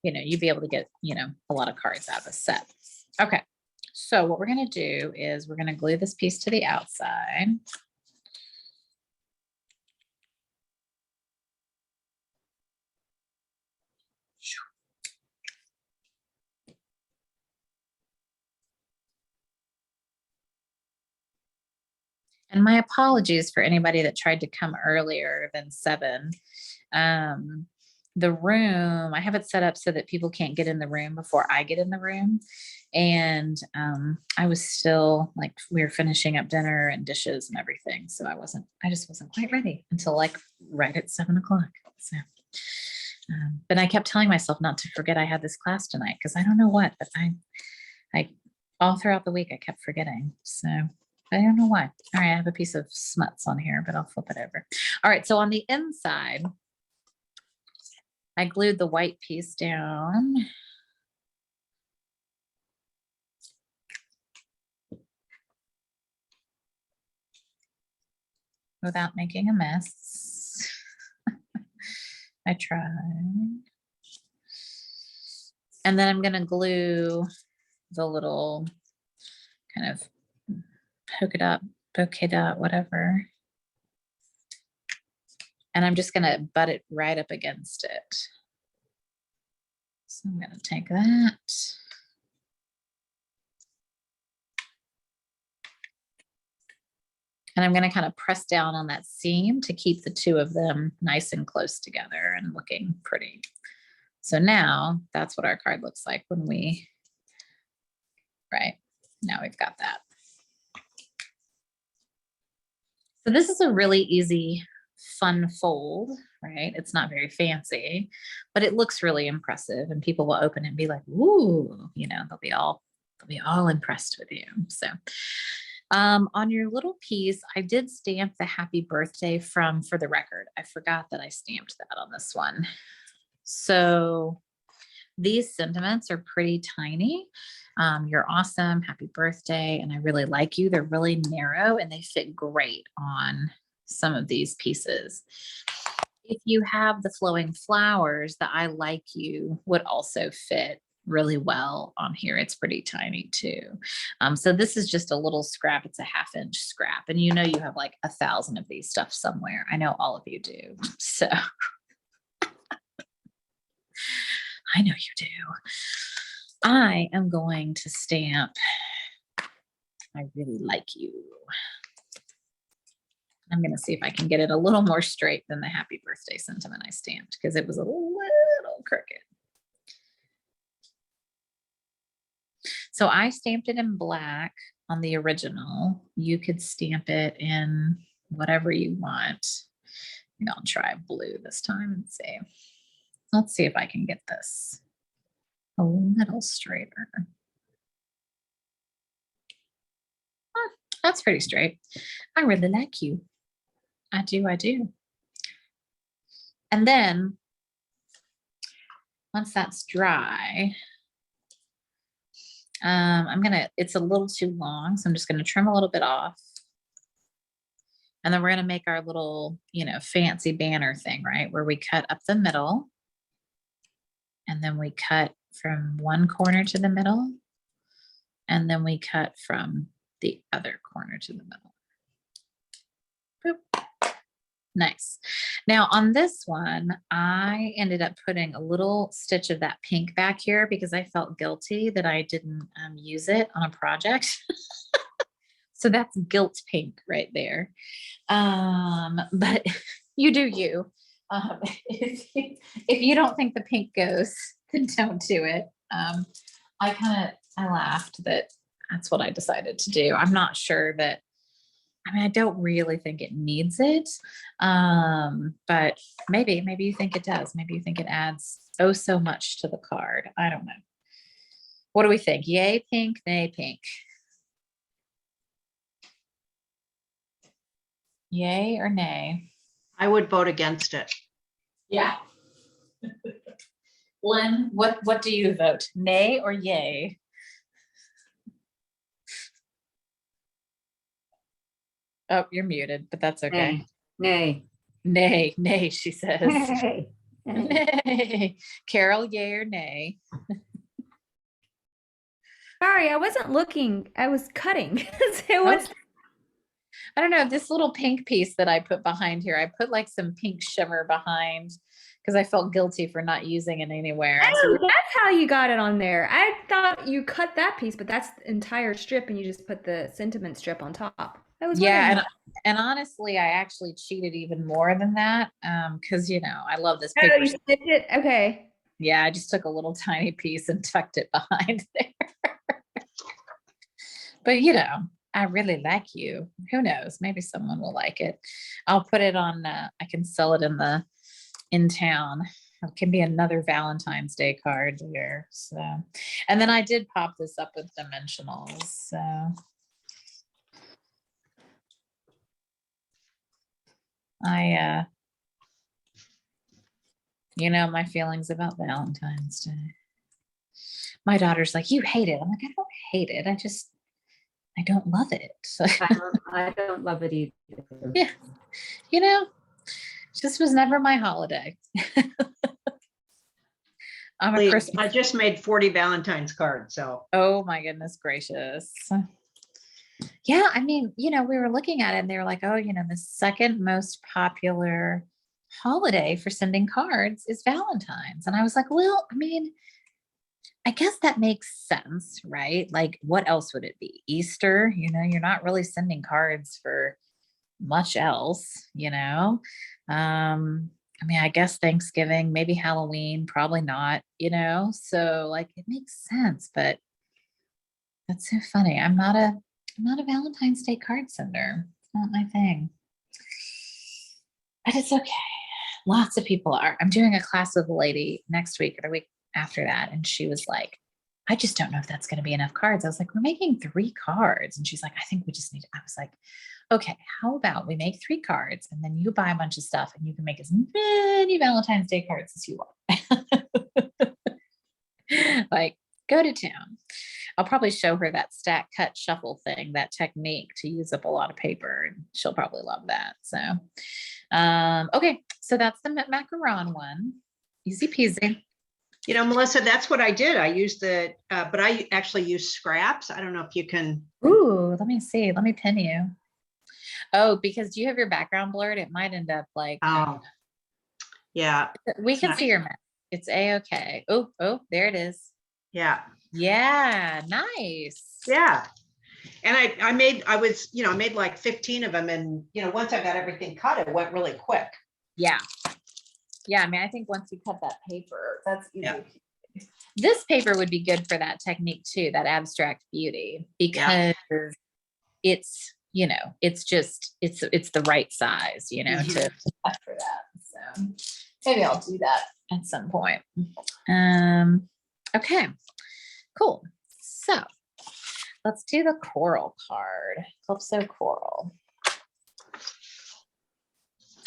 you'd be able to get, a lot of cards out of a set. Okay. So what we're going to do is we're going to glue this piece to the outside. And my apologies for anybody that tried to come earlier than 7. The room, I have it set up so that people can't get in the room before I get in the room. And I was still we were finishing up dinner and dishes and everything. So I just wasn't quite ready until right at 7 o'clock. So, but I kept telling myself not to forget I had this class tonight because I don't know what, but I all throughout the week, I kept forgetting. So I don't know why. All right, I have a piece of smuts on here, but I'll flip it over. All right, so on the inside, I glued the white piece down. Without making a mess. I tried. And then I'm going to glue the little kind of polka dot, bouquet dot, whatever. And I'm just going to butt it right up against it. So I'm going to take that. And I'm going to kind of press down on that seam to keep the two of them nice and close together and looking pretty. So now that's what our card looks like when we, right, now we've got that. So this is a really easy, fun fold, right? It's not very fancy, but it looks really impressive, and people will open it and be like, ooh, you know, they'll be all impressed with you. So on your little piece, I did stamp the happy birthday from For the Record. I forgot that I stamped that on this one. So these sentiments are pretty tiny. You're awesome, happy birthday, and I really like you. They're really narrow and they fit great on some of these pieces. If you have the flowing flowers, the I like you would also fit really well on here. It's pretty tiny too. So this is just a little scrap. It's a 1/2 inch scrap. And you know, you have like 1,000 of these stuff somewhere. I know all of you do. So I know you do. I am going to stamp, I really like you. I'm going to see if I can get it a little more straight than the happy birthday sentiment I stamped, because it was a little crooked. So I stamped it in black on the original. You could stamp it in whatever you want. Maybe I'll try blue this time and see. Let's see if I can get this a little straighter. That's pretty straight. I really like you. I do, I do. And then once that's dry, it's a little too long, so I'm just gonna trim a little bit off. And then we're gonna make our little, you know, fancy banner thing, right? Where we cut up the middle, and then we cut from one corner to the middle, and then we cut from the other corner to the middle. Boop. Nice. Now on this one, I ended up putting a little stitch of that pink back here because I felt guilty that I didn't use it on a project. So that's guilt pink right there. But you do you. If you don't think the pink goes, then don't do it. I laughed that that's what I decided to do. I'm not sure that, I mean, I don't really think it needs it. But maybe you think it does. Maybe you think it adds oh so much to the card. I don't know. What do we think? Yay pink, nay pink? Yay or nay? I would vote against it. Yeah. Lynn, what do you vote? Nay or yay? Oh, you're muted, but that's okay. Nay. Nay, nay, she says. Nay. Nay. Carol, yay or nay? Sorry, I wasn't looking. I was cutting. It was. I don't know, this little pink piece that I put behind here, I put like some pink shimmer behind because I felt guilty for not using it anywhere. Oh, that's how you got it on there. I thought you cut that piece, but that's the entire strip, and you just put the sentiment strip on top. I was yeah, and honestly, I actually cheated even more than that because you know I love this paper. Oh, you snipped it? Okay. Yeah, I just took a little tiny piece and tucked it behind there. But you know, I really like you. Who knows? Maybe someone will like it. I'll put it on. I can sell it in town. It can be another Valentine's Day card here. So, and then I did pop this up with dimensionals. So. You know, my feelings about Valentine's Day. My daughter's like, you hate it. I'm like, I don't hate it. I don't love it. I don't love it either. Yeah. You know, it just was never my holiday. I just made 40 Valentine's cards, so. Oh my goodness gracious. Yeah, I mean, you know, we were looking at it and they were like, oh, you know, the second most popular holiday for sending cards is Valentine's. And I was like, well, I mean, I guess that makes sense, right? Like, what else would it be? Easter, you know, you're not really sending cards for much else, you know? I mean, I guess Thanksgiving, maybe Halloween, probably not, so like it makes sense, but that's so funny. I'm not a Valentine's Day card sender. It's not my thing. But it's okay. Lots of people are. I'm doing a class with a lady next week or the week after that. And she was like, I just don't know if that's going to be enough cards. I was like, we're making 3 cards. And she's like, I think we just need, I was like, okay, how about we make 3 cards and then you buy a bunch of stuff and you can make as many Valentine's Day cards as you want. Like, go to town. I'll probably show her that stack, cut, shuffle thing, that technique to use up a lot of paper, and she'll probably love that. So, okay, so that's the Macaron one. Easy peasy. Melissa, that's what I did. I used but I actually used scraps. I don't know if you can. Ooh, let me see. Let me pin you. Oh, because you have your background blurred, it might end up like. Oh, yeah. We can see your mess. It's a-okay. Oh, there it is. Yeah. Yeah, nice. Yeah. And I made like 15 of them. And, once I got everything cut, it went really quick. Yeah. Yeah. I mean, I think once you cut that paper, that's easy. Yeah. This paper would be good for that technique too, that abstract beauty, because it's, it's just, it's the right size, to cut for that. So maybe I'll do that at some point. Okay, cool. So let's do the coral card. Calypso coral.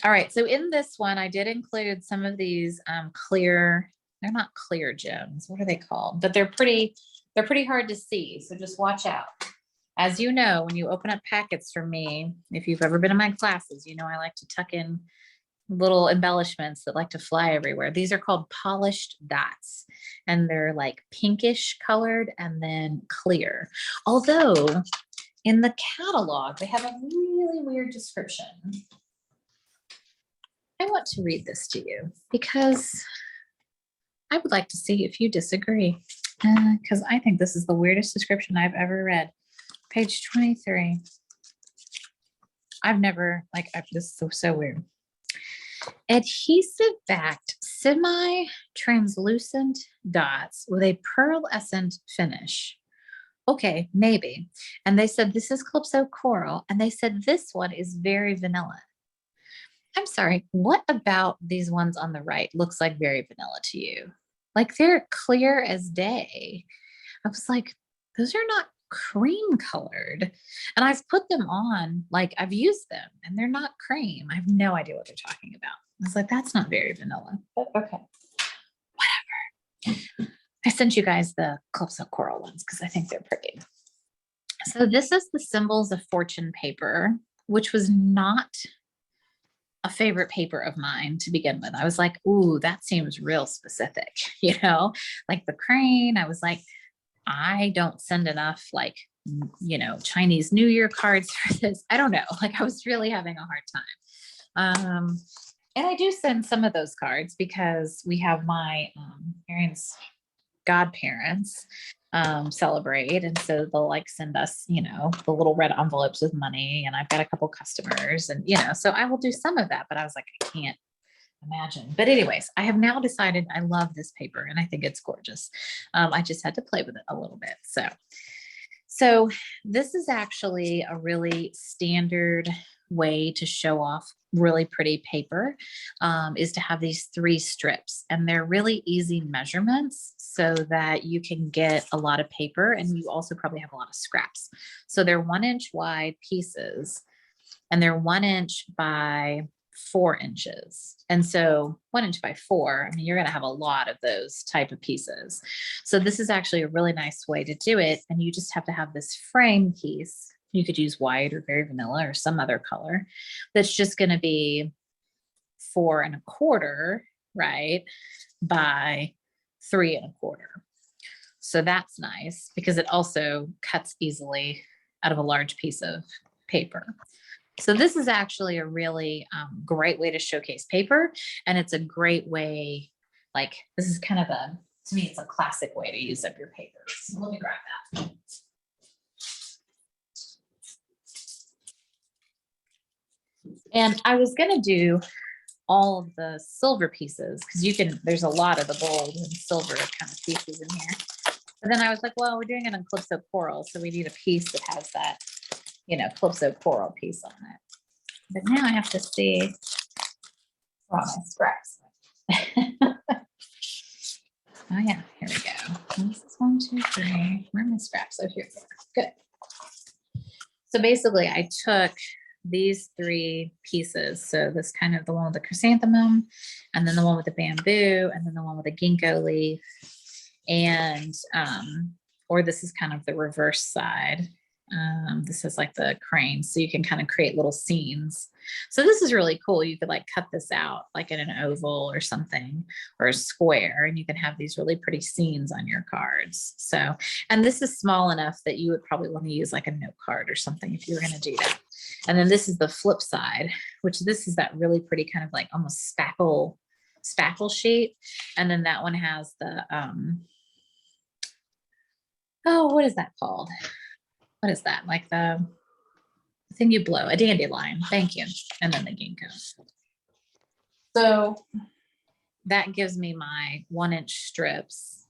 All right, so in this one, I did include some of these clear, they're not clear gems. What are they called? But they're pretty hard to see. So just watch out. As you know, when you open up packets from me, if you've ever been in my classes, I like to tuck in little embellishments that like to fly everywhere. These are called polished dots, and they're like pinkish colored and then clear. Although in the catalog, they have a really weird description. I want to read this to you because I would like to see if you disagree, because I think this is the weirdest description I've ever read. Page 23. This is so weird. Adhesive backed semi-translucent dots with a pearlescent finish. Okay, maybe. And they said this is Calypso coral, and they said this one is very vanilla. I'm sorry, what about these ones on the right looks like very vanilla to you? Like they're clear as day. I was like, those are not cream colored. And I've put them on, like I've used them and they're not cream. I have no idea what they're talking about. I was like, that's not very vanilla, but okay, whatever. I sent you guys the Calypso coral ones because I think they're pretty. So this is the Symbols of Fortune paper, which was not a favorite paper of mine to begin with. I was like, ooh, that seems real specific, like the crane. I was like, I don't send enough Chinese New Year cards for this. I don't know. Like I was really having a hard time. And I do send some of those cards because we have my parents' godparents celebrate. And so they'll send us, the little red envelopes with money. And I've got a couple customers and, so I will do some of that, but I was like, I can't imagine. But anyways, I have now decided I love this paper and I think it's gorgeous. I just had to play with it a little bit. So this is actually a really standard way to show off really pretty paper, is to have these 3 strips, and they're really easy measurements so that you can get a lot of paper, and you also probably have a lot of scraps. So they're 1-inch wide pieces, and they're 1 inch by 4 inches. And so 1 inch by 4, I mean, you're going to have a lot of those type of pieces. So this is actually a really nice way to do it. And you just have to have this frame piece. You could use white or very vanilla or some other color. That's just going to be 4 1/4, right, by 3 1/4. So that's nice because it also cuts easily out of a large piece of paper. So this is actually a really great way to showcase paper. And it's a great way, this is kind of to me, it's a classic way to use up your paper. So let me grab that. And I was going to do all of the silver pieces, because there's a lot of the gold and silver kind of pieces in here. But then I was like, well, we're doing it on Calypso Coral, so we need a piece that has that, Calypso Coral piece on it. But now I have to see all my scraps. Oh yeah, here we go. This is 1, 2, 3. Where are my scraps? Oh, here they are. Good. So basically I took these 3 pieces. So this kind of the one with the chrysanthemum, and then the one with the bamboo, and then the one with the ginkgo leaf. And, or this is kind of the reverse side. This is like the crane. So you can kind of create little scenes. So this is really cool. You could like cut this out like in an oval or something, or a square, and you can have these really pretty scenes on your cards. So, and this is small enough that you would probably want to use like a note card or something if you were going to do that. And then this is the flip side, which this is that really pretty kind of like almost spackle shape. And then that one has the, oh, what is that called? What is that? Like the thing you blow, a dandelion. Thank you. And then the ginkgo. So that gives me my 1-inch strips.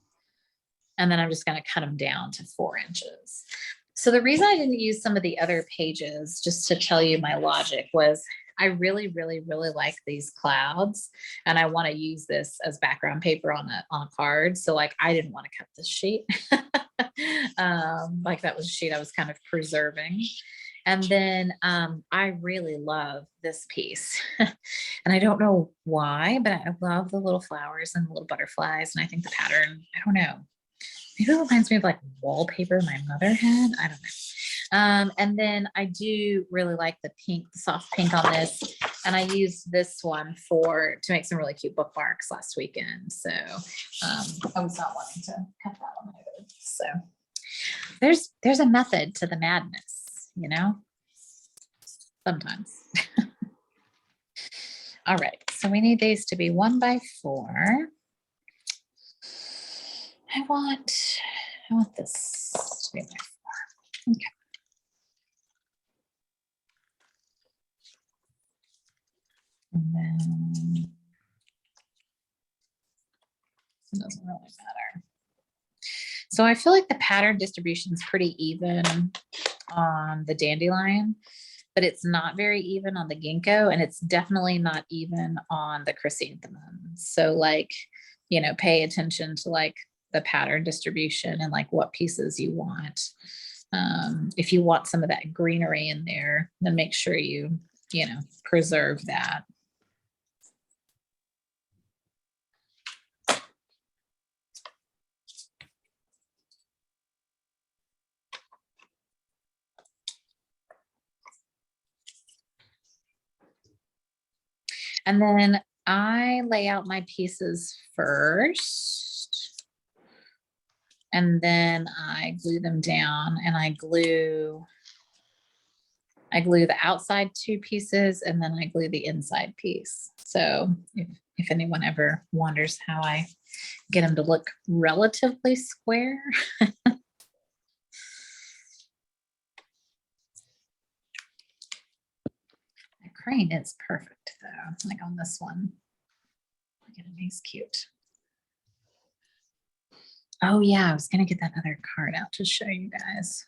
And then I'm just going to cut them down to 4 inches. So the reason I didn't use some of the other pages, just to tell you my logic, was I really, really, really like these clouds, and I want to use this as background paper on a card. So like, I didn't want to cut this sheet. Like that was a sheet I was kind of preserving. And then I really love this piece. And I don't know why, but I love the little flowers and the little butterflies. And I think the pattern, I don't know, maybe it reminds me of like wallpaper my mother had. I don't know. And then I do really like the pink, the soft pink on this. And I used this one to make some really cute bookmarks last weekend. So I was not wanting to cut that one either. So there's a method to the madness, sometimes. All right. So we need these to be 1 by 4. I want this to be my 4. Okay. And then it doesn't really matter. So I feel like the pattern distribution is pretty even on the dandelion, but it's not very even on the ginkgo, and it's definitely not even on the chrysanthemum. So like, pay attention to like the pattern distribution and like what pieces you want. If you want some of that greenery in there, then make sure you preserve that. And then I lay out my pieces first, and then I glue them down, and I glue the outside 2 pieces, and then I glue the inside piece. So if anyone ever wonders how I get them to look relatively square. Crane is perfect though, like on this one. Look at him, he's cute. Oh yeah, I was gonna get that other card out to show you guys.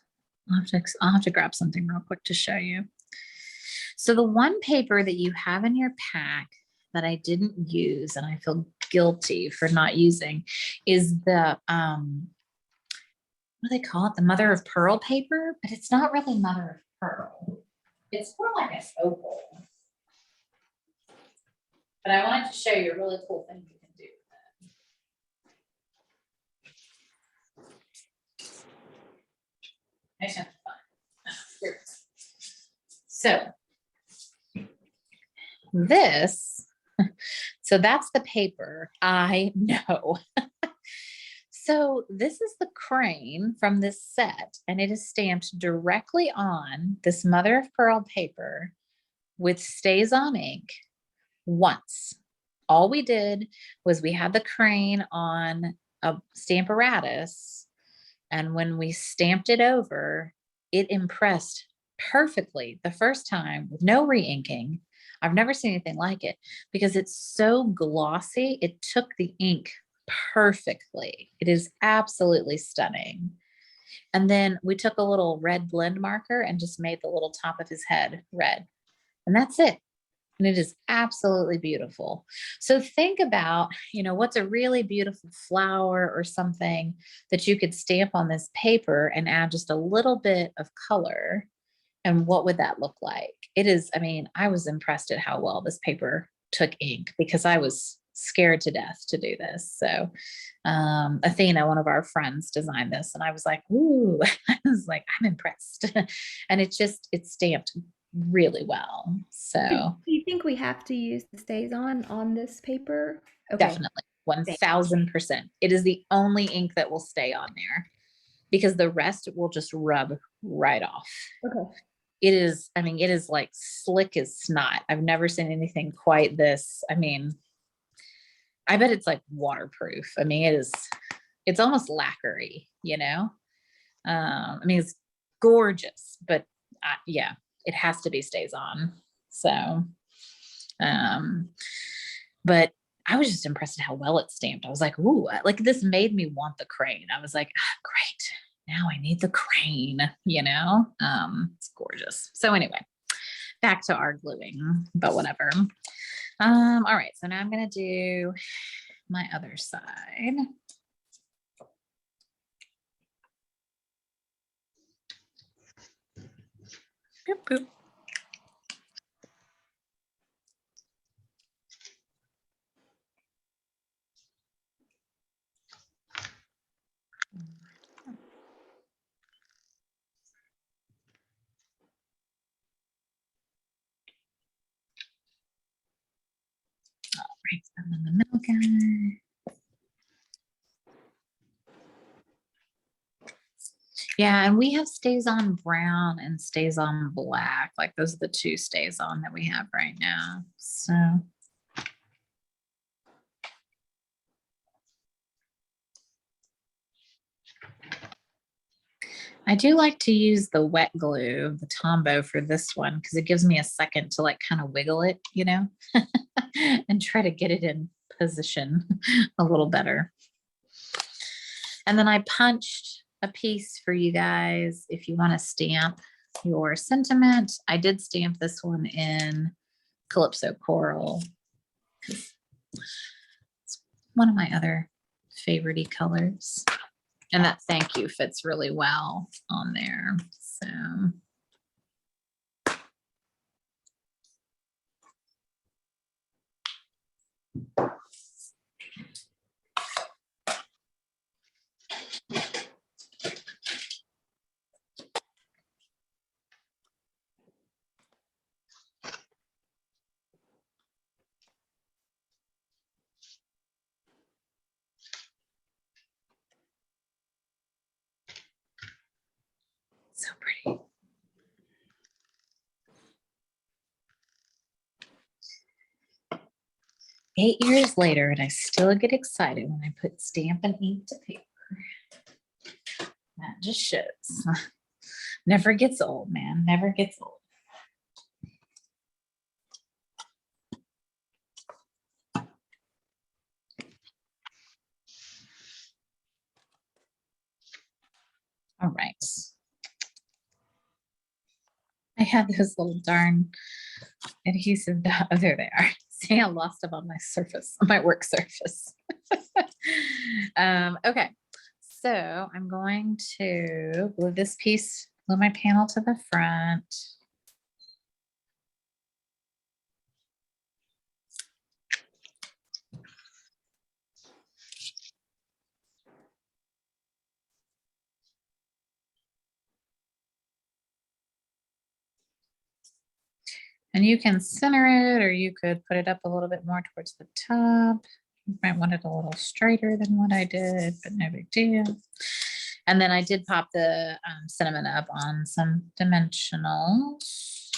I'll have to grab something real quick to show you. So the one paper that you have in your pack that I didn't use, and I feel guilty for not using, is the what do they call it? The mother of pearl paper, but it's not really mother of pearl. It's more like an opal. But I wanted to show you a really cool thing you can do with it. I just have to find. Here. So this, so that's the paper. I know. So this is the crane from this set, and it is stamped directly on this mother of pearl paper with stays on ink once. All we did was we had the crane on a stamparatus, and when we stamped it over, it impressed perfectly the first time with no re-inking. I've never seen anything like it because it's so glossy. It took the ink perfectly. It is absolutely stunning. And then we took a little red blend marker and just made the little top of his head red. And that's it. And it is absolutely beautiful. So think about, what's a really beautiful flower or something that you could stamp on this paper and add just a little bit of color. And what would that look like? It is, I was impressed at how well this paper took ink because I was scared to death to do this. So Athena, one of our friends, designed this and I was like, ooh, I was like, I'm impressed. And it stamped really well. So Do you think we have to use the StazOn on this paper? Okay. definitely 1000%. It is the only ink that will stay on there because the rest will just rub right off. Okay. It is like slick as snot. I've never seen anything quite this. I bet it's like waterproof. It's almost lacquery, it's gorgeous, but yeah, it has to be StazOn. So, but I was just impressed at how well it stamped. I was like, ooh, like this made me want the crane. I was like, great. Now I need the crane, it's gorgeous. So anyway, back to our gluing, but whatever. All right, so now I'm going to do my other side. Boop, boop. Right, and then the middle guy. Yeah, and we have StazOn brown and StazOn black. Like those are the two StazOn that we have right now. So I do like to use the wet glue, the Tombow, for this one because it gives me a second to like kind of wiggle it, and try to get it in position a little better. And then I punched a piece for you guys if you want to stamp your sentiment. I did stamp this one in Calypso Coral. It's one of my other favorite colors. And that thank you fits really well on there. So pretty. 8 years later, and I still get excited when I put Stampin' ink to paper. That just shows. Never gets old, man. Never gets old. All right. I had those little darn adhesive, oh, there they are. See, I lost them on my surface, on my work surface. Okay, so I'm going to glue this piece, glue my panel to the front. And you can center it, or you could put it up a little bit more towards the top. You might want it a little straighter than what I did, but no big deal. And then I did pop the cinnamon up on some dimensionals.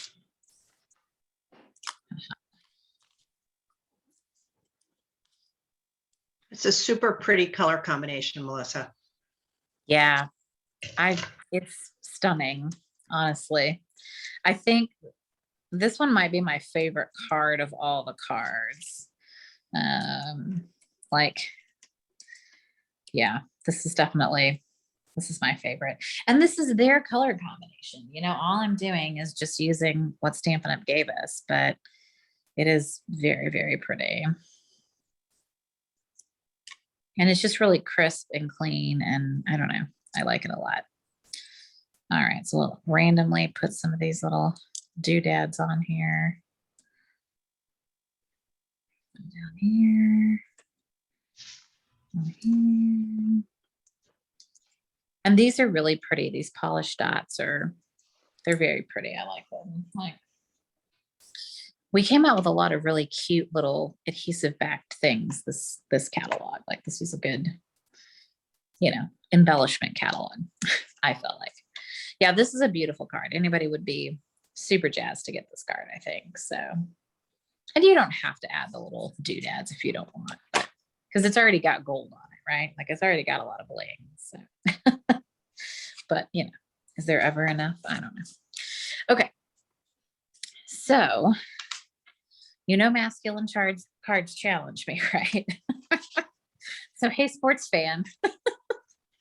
It's a super pretty color combination, Melissa. Yeah, it's stunning, honestly. I think this one might be my favorite card of all the cards. Like, yeah, this is my favorite. And this is their color combination. You know, all I'm doing is just using what Stampin' Up gave us, but it is very, very pretty. And it's just really crisp and clean. And I don't know, I like it a lot. All right, so we'll randomly put some of these little doodads on here. Down here. Down here. And these are really pretty. These polished dots they're very pretty. I like them. Like, we came out with a lot of really cute little adhesive backed things this catalog. Like, this was a good, you know, embellishment catalog. I felt like, yeah, this is a beautiful card. Anybody would be super jazzed to get this card, I think. So, and you don't have to add the little doodads if you don't want, because it's already got gold on it, right? Like, it's already got a lot of bling. So, but you know, is there ever enough? I don't know. Okay. So, you know, masculine cards challenge me, right? So, hey, sports fan,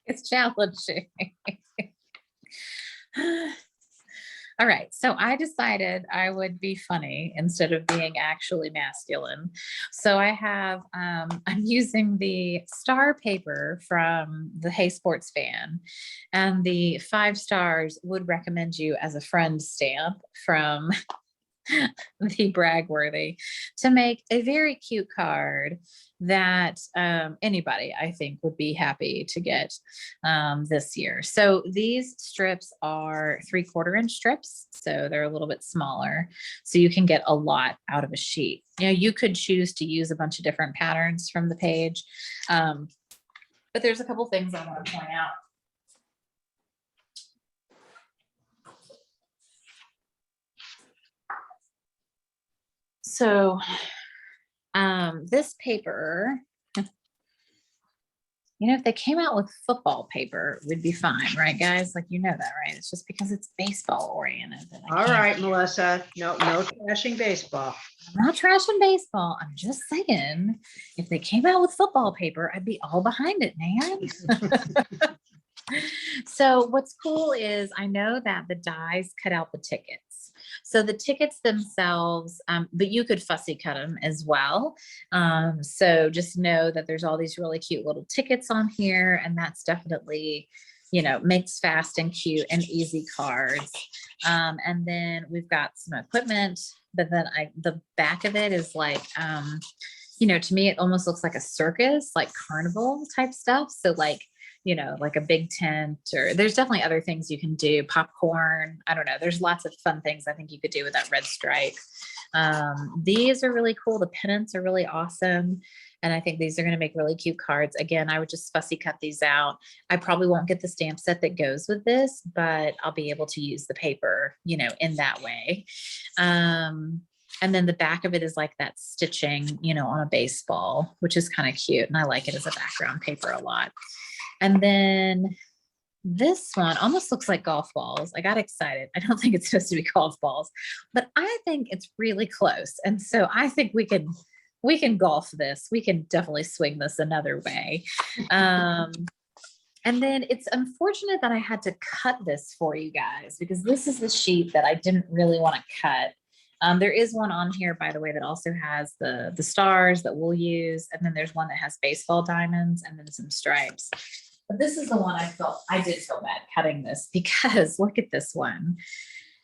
it's challenging. All right, so I decided I would be funny instead of being actually masculine. So I have, I'm using the star paper from the Hey Sports Fan, and the 5 stars would recommend you as a friend stamp from the Bragworthy, to make a very cute card that anybody, I think, would be happy to get this year. So these strips are 3/4 inch strips, so they're a little bit smaller, so you can get a lot out of a sheet. You know, you could choose to use a bunch of different patterns from the page, but there's a couple things I want to point out. So this paper, you know, if they came out with football paper, we'd be fine, right, guys? Like, you know that, right? It's just because it's baseball oriented. All right, Melissa. No trashing baseball. I'm not trashing baseball. I'm just saying, if they came out with football paper, I'd be all behind it, man. So what's cool is I know that the dies cut out the tickets. So the tickets themselves, but you could fussy cut them as well. So just know that there's all these really cute little tickets on here, and that's definitely, you know, makes fast and cute and easy cards. And then we've got some equipment, but then the back of it is like, you know, to me, it almost looks like a circus, like carnival type stuff. So like, you know, like a big tent, or there's definitely other things you can do. Popcorn. I don't know. There's lots of fun things I think you could do with that red stripe. These are really cool. The pennants are really awesome. And I think these are going to make really cute cards. Again, I would just fussy cut these out. I probably won't get the stamp set that goes with this, but I'll be able to use the paper, you know, in that way. And then the back of it is like that stitching, you know, on a baseball, which is kind of cute. And I like it as a background paper a lot. And then this one almost looks like golf balls. I got excited. I don't think it's supposed to be golf balls, but I think it's really close. And so I think we can golf this. We can definitely swing this another way. And then it's unfortunate that I had to cut this for you guys, because this is the sheet that I didn't really want to cut. There is one on here, by the way, that also has the stars that we'll use. And then there's one that has baseball diamonds and then some stripes. But this is the one I did feel bad cutting this, because look at this one.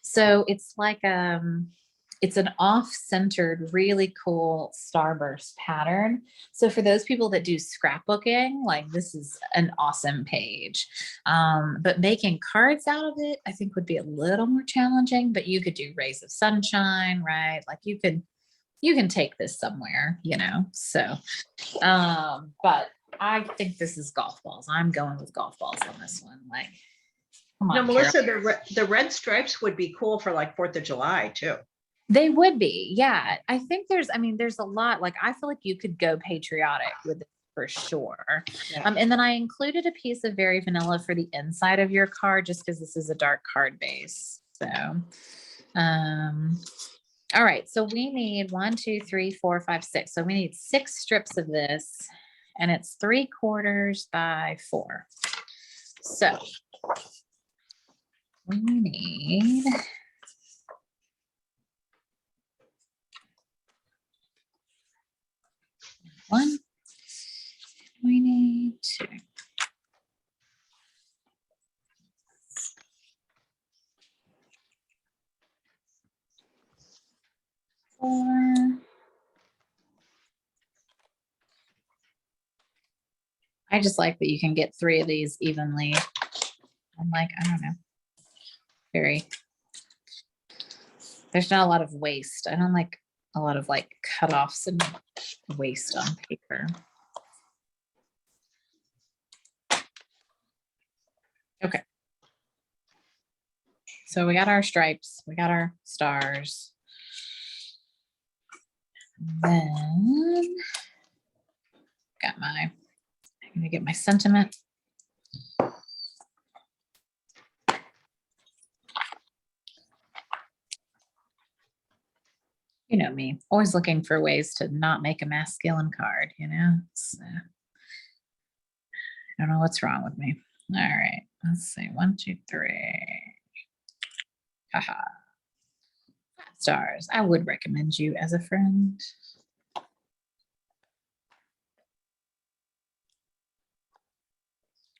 So it's like, it's an off-centered, really cool starburst pattern. So for those people that do scrapbooking, like, this is an awesome page. But making cards out of it, I think, would be a little more challenging, but you could do rays of sunshine, right? Like, you can take this somewhere, you know? So, but I think this is golf balls. I'm going with golf balls on this one. Like, come on, No, Melissa, the red stripes would be cool for like 4th of July too. They would be. Yeah. I think there's a lot, like, I feel like you could go patriotic with it for sure. Yeah. And then I included a piece of Very Vanilla for the inside of your card, just because this is a dark card base. So, All right, so we need 1, 2, 3, 4, 5, 6. So we need 6 strips of this, and it's 3/4 by 4. So we need one. We need 2. 4. I just like that you can get 3 of these evenly. I'm like, I don't know. There's not a lot of waste. I don't like a lot of like cutoffs and waste on paper. Okay. So we got our stripes, we got our stars. Then I'm gonna get my sentiment. You know me, always looking for ways to not make a masculine card, you know? I don't know what's wrong with me. All right, let's see. 1, 2, 3. Haha. 5 stars. I would recommend you as a friend.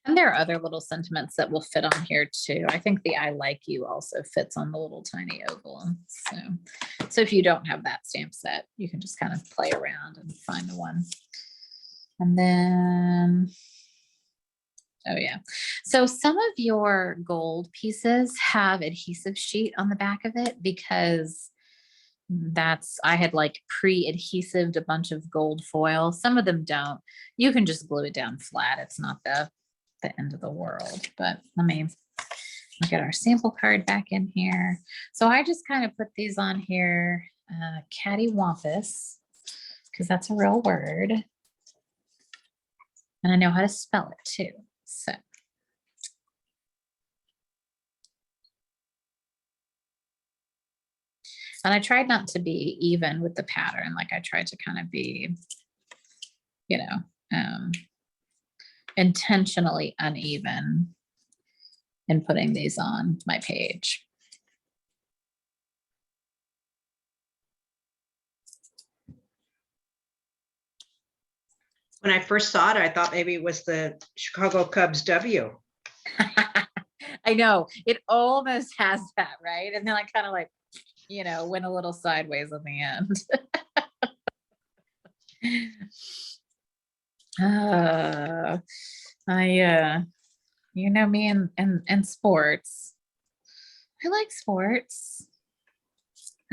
And there are other little sentiments that will fit on here too. I think the I like you also fits on the little tiny oval. So if you don't have that stamp set, you can just kind of play around and find the one. And then, oh yeah. So some of your gold pieces have adhesive sheet on the back of it because I had like pre-adhesived a bunch of gold foil. Some of them don't. You can just glue it down flat. It's not the end of the world, but let me get our sample card back in here. So I just kind of put these on here, cattywampus, because that's a real word. And I know how to spell it too, so. And I tried not to be even with the pattern. Like I tried to kind of be, you know, intentionally uneven in putting these on my page. When I first saw it, I thought maybe it was the Chicago Cubs W. I know it almost has that, right? And then I kind of like, you know, went a little sideways at the end. You know me and sports. I like sports.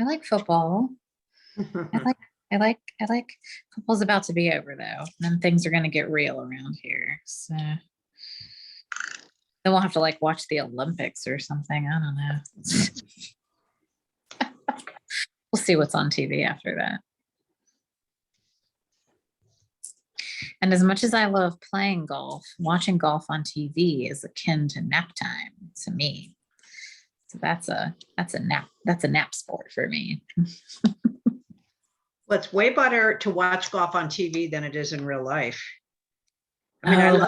I like football. I like football's about to be over though. And then things are gonna get real around here. So then we'll have to like watch the Olympics or something. I don't know. We'll see what's on TV after that. And as much as I love playing golf, watching golf on TV is akin to nap time to me. So that's a nap sport for me. Well, it's way better to watch golf on TV than it is in real life. I mean,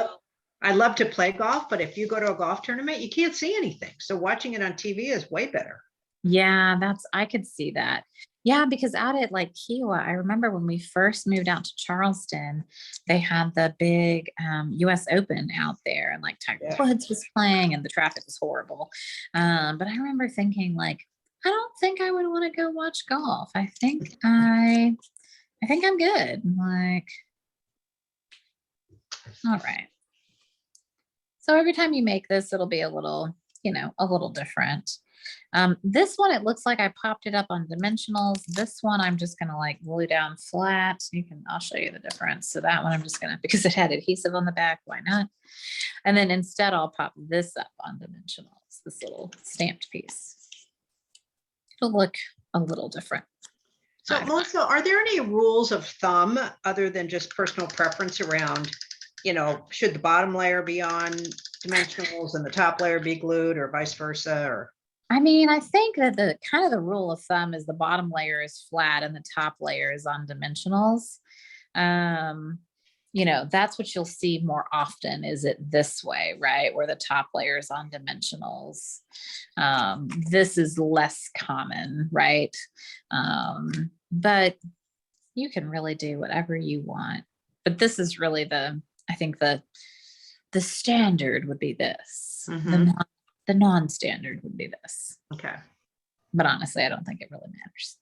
I love to play golf, but if you go to a golf tournament, you can't see anything. So watching it on TV is way better. Yeah, I could see that. Yeah, because out at like Kiowa, I remember when we first moved out to Charleston, they had the big US Open out there and like Tiger Woods was playing and the traffic was horrible. But I remember thinking like, I don't think I would want to go watch golf. I think I'm good. Like, all right. So every time you make this, it'll be a little, you know, a little different. This one, it looks like I popped it up on dimensionals. This one, I'm just gonna like glue down flat. I'll show you the difference. So that one, I'm just gonna, because it had adhesive on the back, why not? And then instead, I'll pop this up on dimensionals, this little stamped piece. It'll look a little different. So Melissa, are there any rules of thumb other than just personal preference around, you know, should the bottom layer be on dimensionals and the top layer be glued or vice versa? Or I mean, I think that the kind of the rule of thumb is the bottom layer is flat and the top layer is on dimensionals. You know, that's what you'll see more often, is it this way, right? Where the top layer is on dimensionals. This is less common, right? But you can really do whatever you want. But this is really I think the standard would be this. The non-standard would be this. Okay. But honestly, I don't think it really matters.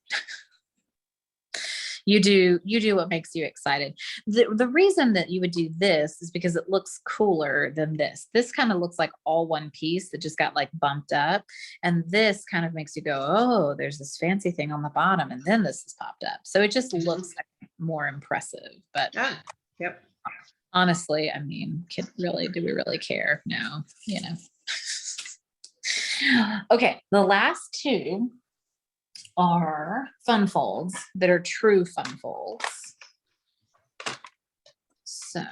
You do what makes you excited. The reason that you would do this is because it looks cooler than this. This kind of looks like all one piece that just got like bumped up. And this kind of makes you go, oh, there's this fancy thing on the bottom. And then this is popped up. So it just looks like more impressive. But Yep. honestly, I mean, do we really care? No, you know. Okay, the last two are fun folds that are true fun folds. So.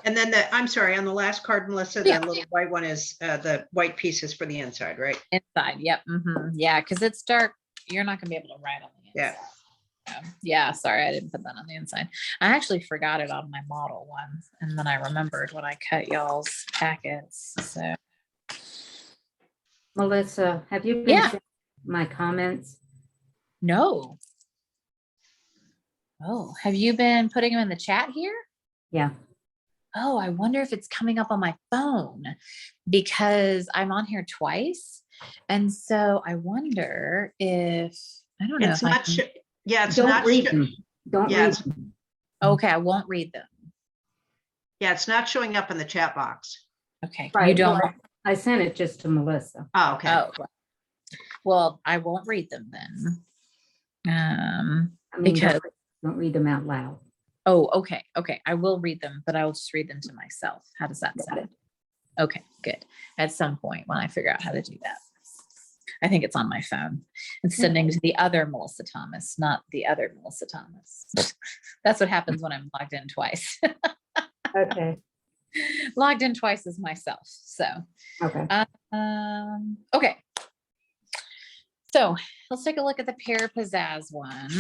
And then I'm sorry, on the last card, Melissa, the little white one is the white pieces for the inside, right? Inside, yep. Yeah, because it's dark. You're not gonna be able to write on the inside. Yeah, sorry, I didn't put that on the inside. I actually forgot it on my model one, and then I remembered when I cut y'all's packets. So. Melissa, have you been seeing my comments? No. Oh, have you been putting them in the chat here? Yeah. Oh, I wonder if it's coming up on my phone because I'm on here twice. And so I wonder if, I don't know. It's not, it's Don't not. read them. Don't read them. Okay, I won't read them. Yeah, it's not showing up in the chat box. Okay, Right. you don't. Well, I sent it just to Melissa. Oh, okay. Oh, well, I won't read them then. I mean, because don't read them out loud. Oh, okay. Okay. I will read them, but I'll just read them to myself. How does that sound? Okay, good. At some point when I figure out how to do that. I think it's on my phone. It's sending to the other Melissa Thomas, not the other Melissa Thomas. That's what happens when I'm logged in twice. Okay. Logged in twice as myself. So, Okay. Okay. So let's take a look at the Pear Pizzazz one.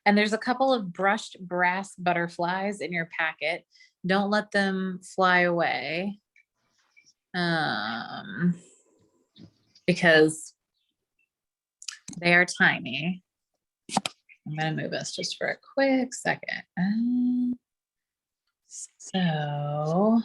And there's a couple of brushed brass butterflies in your packet. Don't let them fly away. Because they are tiny. I'm going to move us just for a quick second. So,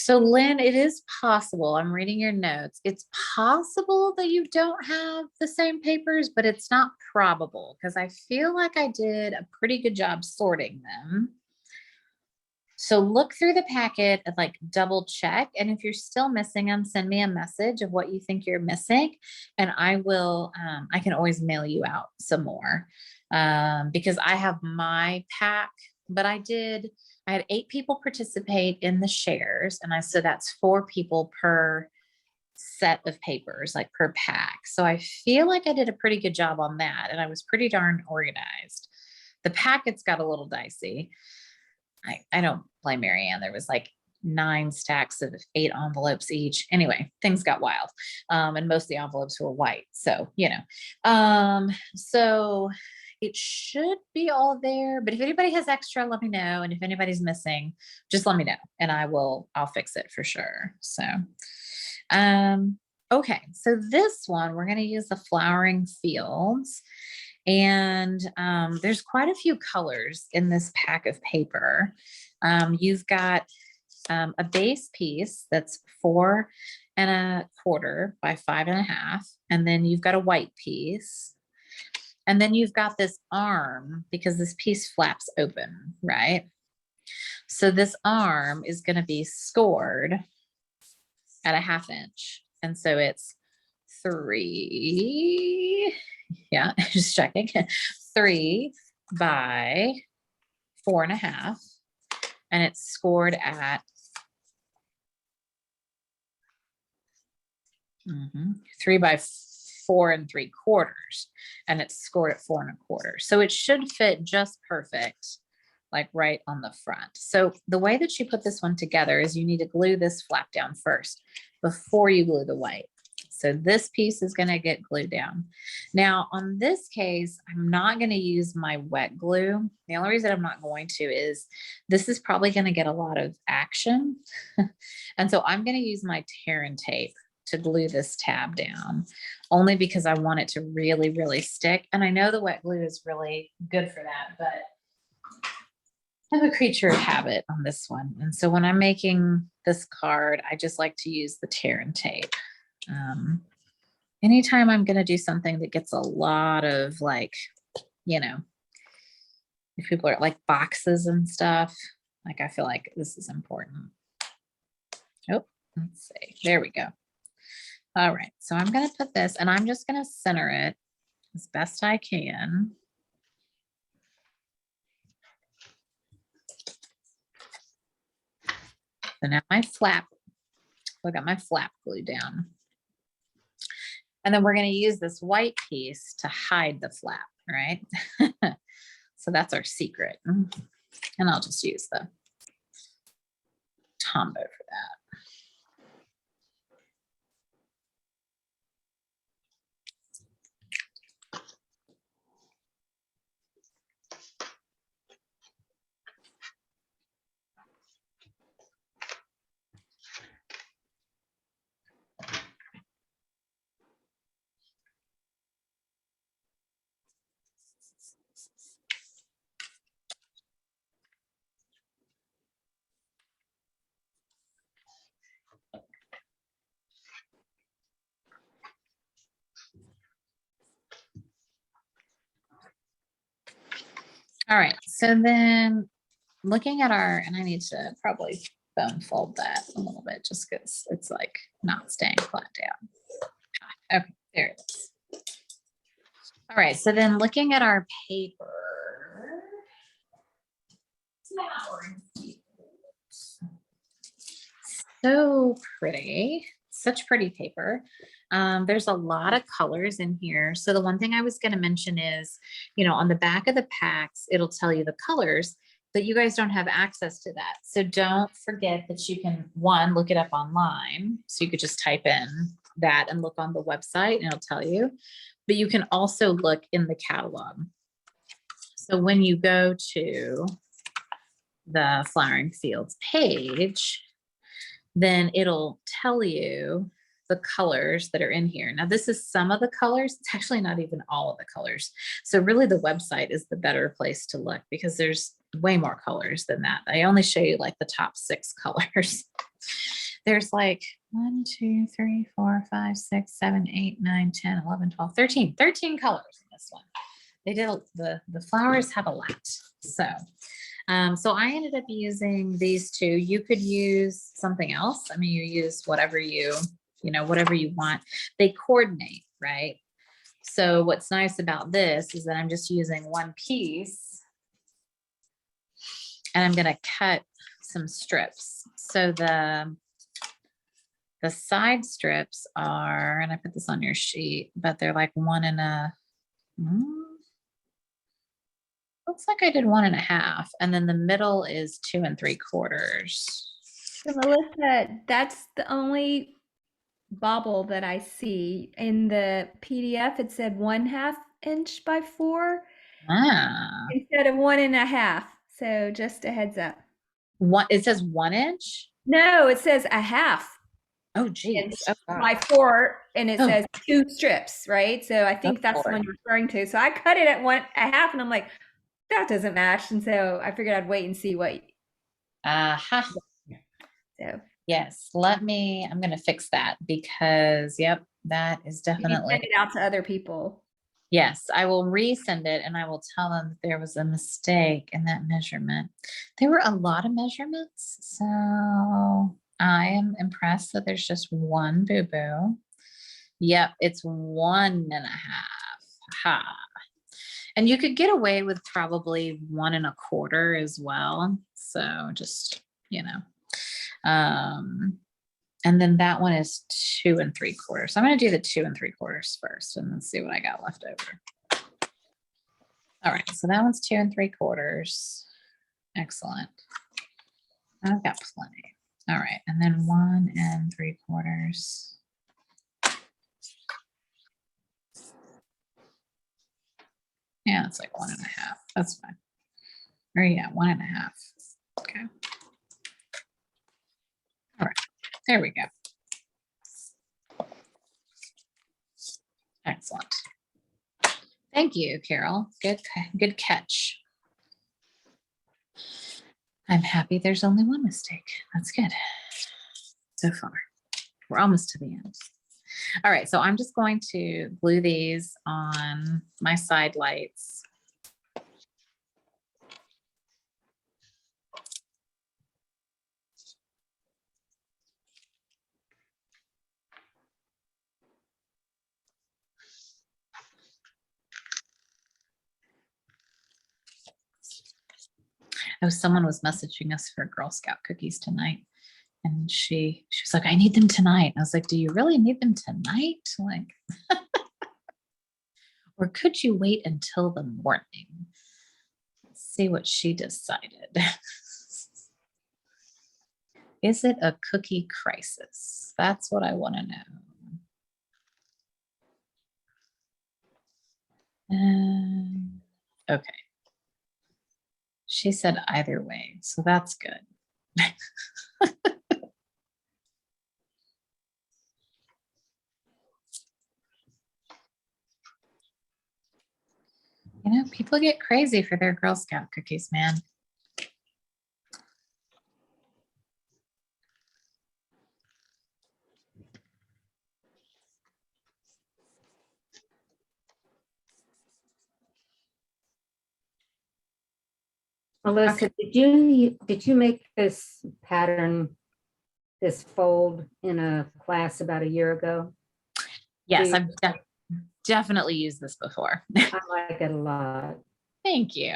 So Lynn, it is possible, I'm reading your notes, it's possible that you don't have the same papers, but it's not probable because I feel like I did a pretty good job sorting them. So look through the packet and like double check. And if you're still missing them, send me a message of what you think you're missing. And I will, I can always mail you out some more because I have my pack, but I had 8 people participate in the shares. And so that's 4 people per set of papers, like per pack. So I feel like I did a pretty good job on that. And I was pretty darn organized. The packets got a little dicey. I don't blame Marianne. There was like 9 stacks of 8 envelopes each. Anyway, things got wild. And most of the envelopes were white. So, you know, so it should be all there, but if anybody has extra, let me know. And if anybody's missing, just let me know and I'll fix it for sure. So, okay. So this one, we're going to use the Flowering Fields. And there's quite a few colors in this pack of paper. You've got a base piece that's 4 1/4 by 5 1/2. And then you've got a white piece. And then you've got this arm because this piece flaps open, right? So this arm is going to be scored at a 1/2 inch. And so it's 3. Yeah, just checking. 3 by 4 1/2. and it's scored at 3 by 4 3/4, and it's scored at 4 1/4. So it should fit just perfect, like right on the front. So the way that you put this one together is you need to glue this flap down first before you glue the white. So this piece is going to get glued down. Now on this case, I'm not going to use my wet glue. The only reason I'm not going to is this is probably going to get a lot of action. And so I'm going to use my tear and tape to glue this tab down, only because I want it to really, really stick. And I know the wet glue is really good for that, but I'm a creature of habit on this one. And so when I'm making this card, I just like to use the tear and tape. Anytime I'm going to do something that gets a lot of like, you know, if people are like boxes and stuff, like I feel like this is important. Oh, let's see. There we go. All right. So I'm going to put this and I'm just going to center it as best I can. So now my flap, I got my flap glued down. And then we're going to use this white piece to hide the flap, right? So that's our secret. And I'll just use the Tombow for that. All right, so then looking at our, and I need to probably bone fold that a little bit just because it's like not staying flat down. Okay, there it is. All right, so then looking at our paper. So pretty, such pretty paper. There's a lot of colors in here. So the one thing I was going to mention is, you know, on the back of the packs, it'll tell you the colors, but you guys don't have access to that. So don't forget that you can, one, look it up online. So you could just type in that and look on the website and it'll tell you, but you can also look in the catalog. So when you go to the Flowering Fields page, then it'll tell you the colors that are in here. Now, this is some of the colors. It's actually not even all of the colors. So really the website is the better place to look because there's way more colors than that. I only show you like the top 6 colors. There's like 1, 2, 3, 4, 5, 6, 7, 8, 9, 10, 11, 12, 13 colors in this one. They did, the flowers have a lot. So I ended up using these 2. You could use something else. I mean, you use whatever whatever you want. They coordinate, right? So what's nice about this is that I'm just using one piece and I'm going to cut some strips. So the side strips are, and I put this on your sheet, but they're like 1 1/2. Looks like I did 1 1/2, and then the middle is 2 3/4. So Melissa, that's the only bobble that I see. In the PDF, it said 1/2 inch by 4 instead of 1 1/2. So just a heads up. It says 1 inch? No, it says a half Oh, inch geez. Oh, by 4, and it Oh. says 2 strips, right? So I think that's the Lord. one you're referring to. So I cut it at 1 1/2, and I'm like, that doesn't match. And so I figured I'd wait and see what. So Yes, I'm going to fix that because, yep, that is you can definitely. send it out to other people. Yes, I will resend it and I will tell them that there was a mistake in that measurement. There were a lot of measurements, so I am impressed that there's just one boo-boo. Yep, it's 1 1/2. Ha. And you could get away with probably 1 1/4 as well. So just, and then that one is 2 3/4. So I'm going to do the 2 3/4 first and then see what I got left over. All right. So that one's 2 3/4. Excellent. I've got plenty. All right. And then 1 3/4. Yeah, it's like 1 1/2. That's fine. Or yeah, 1 1/2. Okay. All right. There we go. Excellent. Thank you, Carol. Good catch. I'm happy there's only one mistake. That's good. So far. We're almost to the end. All right, so I'm just going to glue these on my side lights. Oh, someone was messaging us for Girl Scout cookies tonight. And she was like, I need them tonight. I was like, do you really need them tonight? Like, or could you wait until the morning? Let's see what she decided. Is it a cookie crisis? That's what I want to know. Okay. She said either way, so that's good. People get crazy for their Girl Scout cookies, man. Melissa, Okay. did you make this pattern, this fold in a class about a year ago? Yes, I've definitely used this before. I like it a lot. Thank you.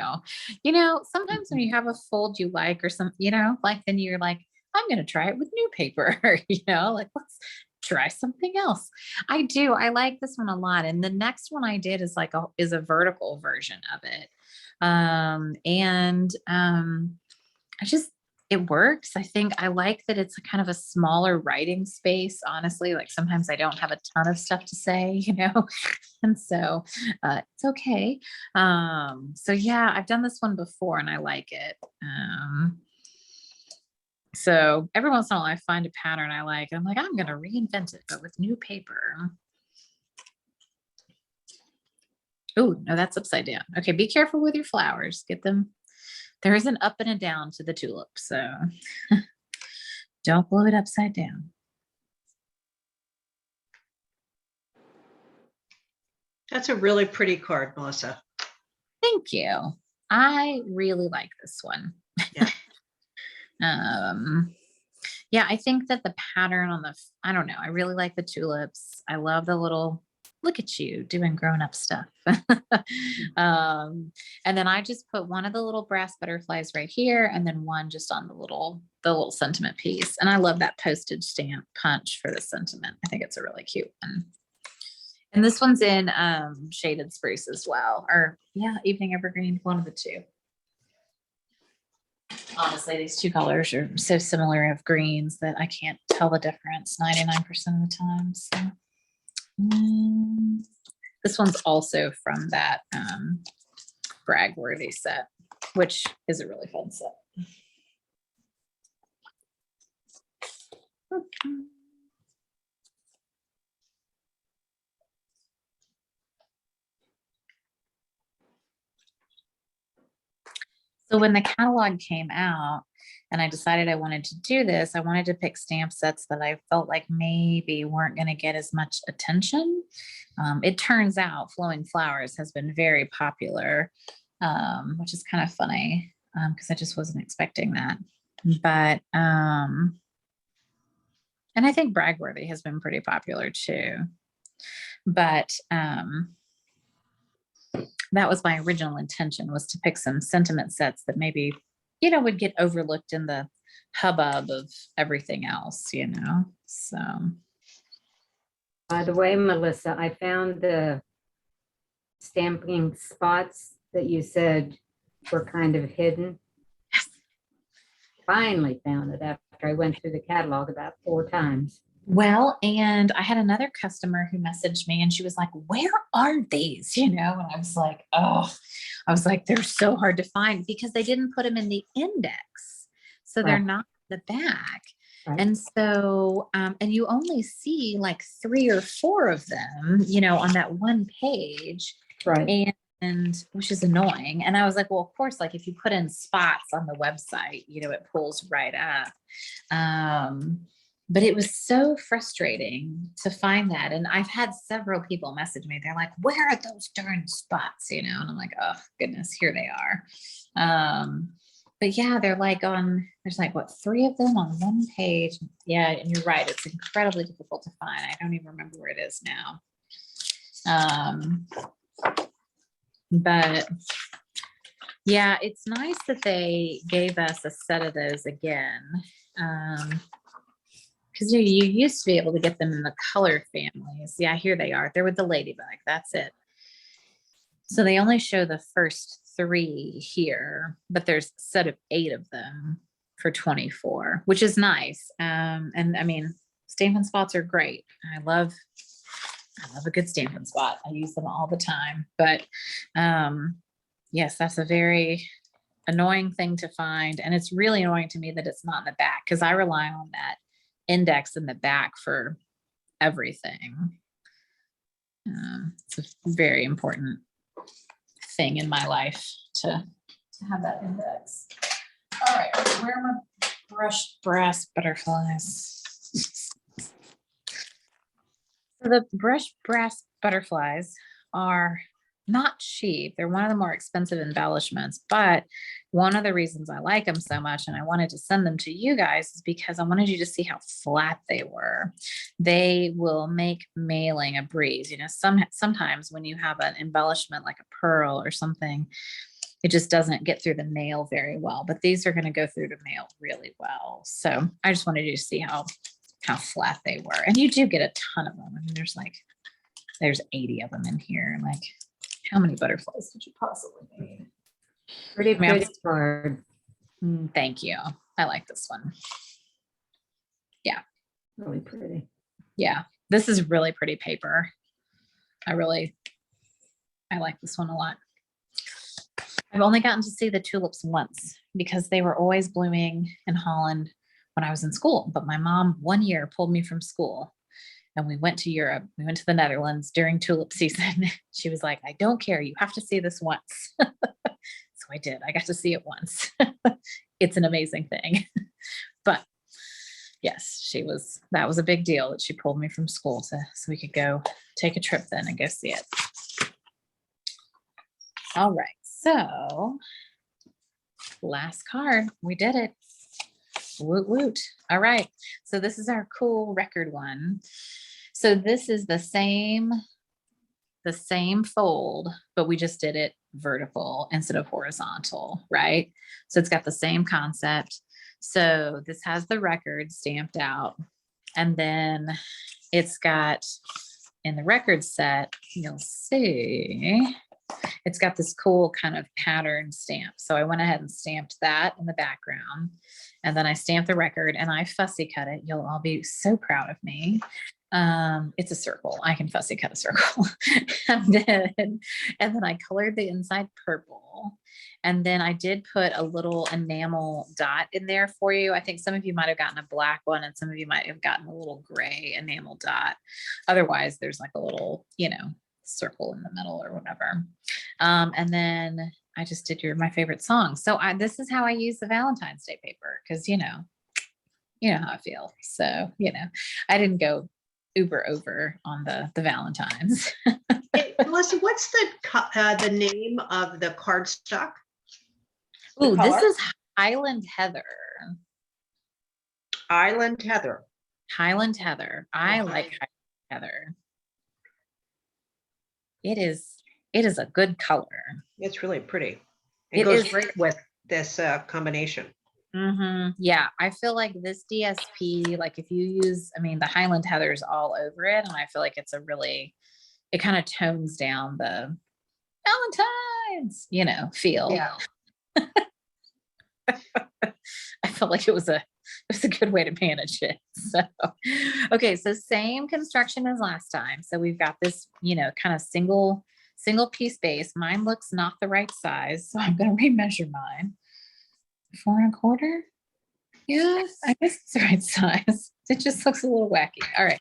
Sometimes when you have a fold you like or then you're like, I'm going to try it with new paper, like let's try something else. I do. I like this one a lot. And the next one I did is is a vertical version of it. It works. I think I like that it's a kind of a smaller writing space, honestly. Like sometimes I don't have a ton of stuff to say, and so it's okay. So yeah, I've done this one before and I like it. So every once in a while I find a pattern I like. I'm like, I'm going to reinvent it, but with new paper. Oh, no, that's upside down. Okay, be careful with your flowers. Get them. There is an up and a down to the tulip, so don't blow it upside down. That's a really pretty card, Melissa. Thank you. I really like this one. Yeah. Yeah, I think that the pattern on I don't know. I really like the tulips. I love the little, look at you doing grown-up stuff. And then I just put one of the little brass butterflies right here and then one just on the little sentiment piece. And I love that postage stamp punch for the sentiment. I think it's a really cute one. And this one's in shaded spruce as well, or yeah, evening evergreen, one of the two. Honestly, these two colors are so similar of greens that I can't tell the difference 99% of the time. So this one's also from that Bragworthy set, which is a really fun set. Okay. So when the catalog came out and I decided I wanted to do this, I wanted to pick stamp sets that I felt like maybe weren't going to get as much attention. It turns out Flowing Flowers has been very popular, which is kind of funny because I just wasn't expecting that. But, and I think Bragworthy has been pretty popular too. But, that was my original intention, was to pick some sentiment sets that maybe, would get overlooked in the hubbub of everything else, so. By the way, Melissa, I found the stamping spots that you said were kind of hidden. Finally found it after I went through the catalog about 4 times. Well, and I had another customer who messaged me and she was like, where are these? And I was like, oh, they're so hard to find because they didn't put them in the index. So they're not in the back. Right. And so, and you only see like 3 or 4 of them, on that one page. Right. And which is annoying. And I was like, well, of course, like if you put in spots on the website, it pulls right up. But it was so frustrating to find that. And I've had several people message me. They're like, where are those darn spots? And I'm like, oh goodness, here they are. But yeah, they're like there's like 3 of them on one page. Yeah. And you're right. It's incredibly difficult to find. I don't even remember where it is now. But yeah, it's nice that they gave us a set of those again. Because you used to be able to get them in the color families. Yeah, here they are. They're with the ladybug. That's it. So they only show the first 3 here, but there's a set of 8 of them for $24, which is nice. And I mean, Stampin' Spots are great. I love a good Stampin' Spot. I use them all the time. But yes, that's a very annoying thing to find. And it's really annoying to me that it's not in the back because I rely on that index in the back for everything. It's a very important thing in my life to have that index. All right, where are my brushed brass butterflies? So the brushed brass butterflies are not cheap. They're one of the more expensive embellishments, but one of the reasons I like them so much and I wanted to send them to you guys is because I wanted you to see how flat they were. They will make mailing a breeze. Sometimes when you have an embellishment like a pearl or something, it just doesn't get through the mail very well, but these are going to go through the mail really well. So I just wanted you to see how flat they were. And you do get a ton of them. I mean, there's 80 of them in here. Like, how many butterflies did you possibly need? Pretty card. Thank you. I like this one. Yeah. Really pretty. Yeah. This is really pretty paper. I like this one a lot. I've only gotten to see the tulips once because they were always blooming in Holland when I was in school. But my mom 1 year pulled me from school and we went to Europe. We went to the Netherlands during tulip season. She was like, I don't care. You have to see this once. So I did. I got to see it once. It's an amazing thing. But yes, that was a big deal that she pulled me from school so we could go take a trip then and go see it. All right. So last card, we did it. Woot woot. All right. So this is our cool record one. So this is the same fold, but we just did it vertical instead of horizontal, right? So it's got the same concept. So this has the record stamped out, and then it's got in the record set, you'll see, it's got this cool kind of pattern stamp. So I went ahead and stamped that in the background, and then I stamped the record and I fussy cut it. You'll all be so proud of me. It's a circle. I can fussy cut a circle. and then I colored the inside purple. And then I did put a little enamel dot in there for you. I think some of you might have gotten a black one and some of you might have gotten a little gray enamel dot. Otherwise, there's like a little, circle in the middle or whatever. And then I just did my favorite song. So this is how I use the Valentine's Day paper because, you know how I feel. So, I didn't go uber over on the Valentines. Hey, Melissa, what's the name of the cardstock? Ooh, this is Highland Heather. Island Heather. Highland Heather. I like Highland Heather. It is a good color. It's really pretty. It goes great with this combination. Yeah, I feel like this DSP, like if you use, I mean, the Highland Heather's all over it, and I feel like it's a really, it kind of tones down the Valentine's, feel. Yeah. I felt like it was a good way to manage it. So, okay, so same construction as last time. So we've got this, kind of single piece base. Mine looks not the right size, so I'm going to remeasure mine. 4 1/4. Yeah, I guess it's the right size. It just looks a little wacky. All right.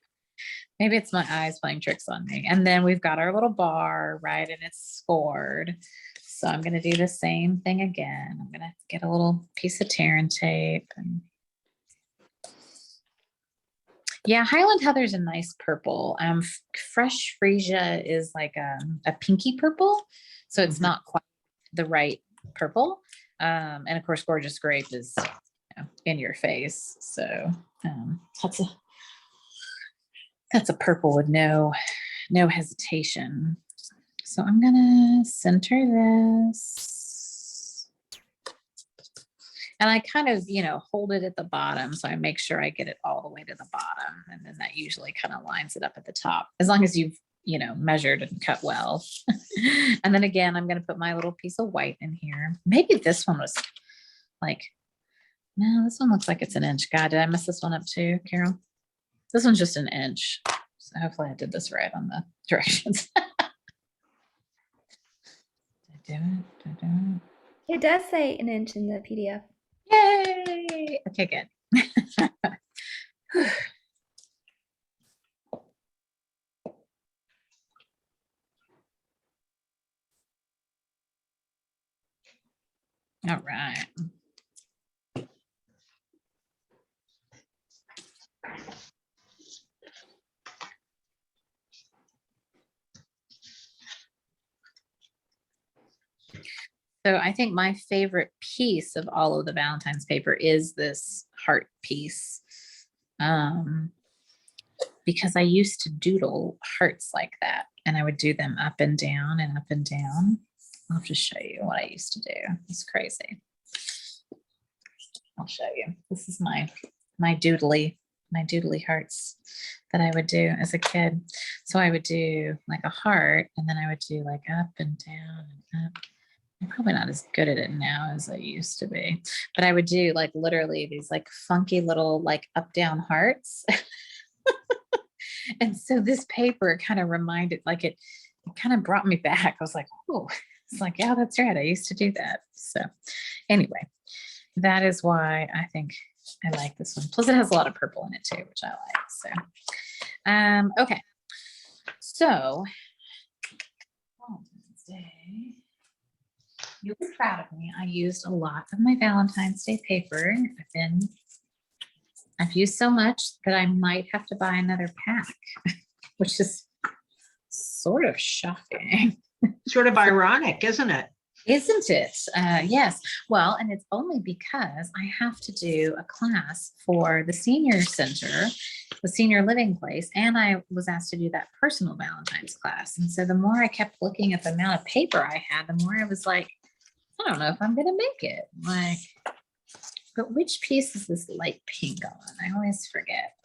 Maybe it's my eyes playing tricks on me. And then we've got our little bar, right? And it's scored. So I'm going to do the same thing again. I'm going to get a little piece of tear and tape. And yeah, Highland Heather's a nice purple. Fresh Freesia is like a pinky purple. So it's not quite the right purple. And of course, Gorgeous Grape is in your face. So that's a purple with no hesitation. So I'm gonna center this. And I kind of, hold it at the bottom. So I make sure I get it all the way to the bottom. And then that usually kind of lines it up at the top, as long as you've, measured and cut well. And then again, I'm going to put my little piece of white in here. Maybe this one was like, no, this one looks like it's an inch. God, did I mess this one up too, Carol? This one's just an inch. So hopefully I did this right on the directions. Did I do it? It does say an inch in the PDF. Yay! Okay, good. All right. So I think my favorite piece of all of the Valentine's paper is this heart piece. Because I used to doodle hearts like that, and I would do them up and down and up and down. I'll have to show you what I used to do. It's crazy. I'll show you. This is my doodly hearts that I would do as a kid. So I would do like a heart, and then I would do like up and down and up. I'm probably not as good at it now as I used to be, but I would do like literally these like funky little like up down hearts. And so this paper kind of reminded, like it kind of brought me back. I was like, oh, it's like, yeah, that's right. I used to do that. So anyway, that is why I think I like this one. Plus it has a lot of purple in it too, which I like. So, okay. So Valentine's Day. You'll be proud of me. I used a lot of my Valentine's Day paper. I've used so much that I might have to buy another pack, which is sort of shocking. Sort of ironic, isn't it? Isn't it? Yes. Well, and it's only because I have to do a class for the senior center, the senior living place, and I was asked to do that personal Valentine's class. And so the more I kept looking at the amount of paper I had, the more I was like, I don't know if I'm going to make it. Like, but which piece is this light pink on? I always forget.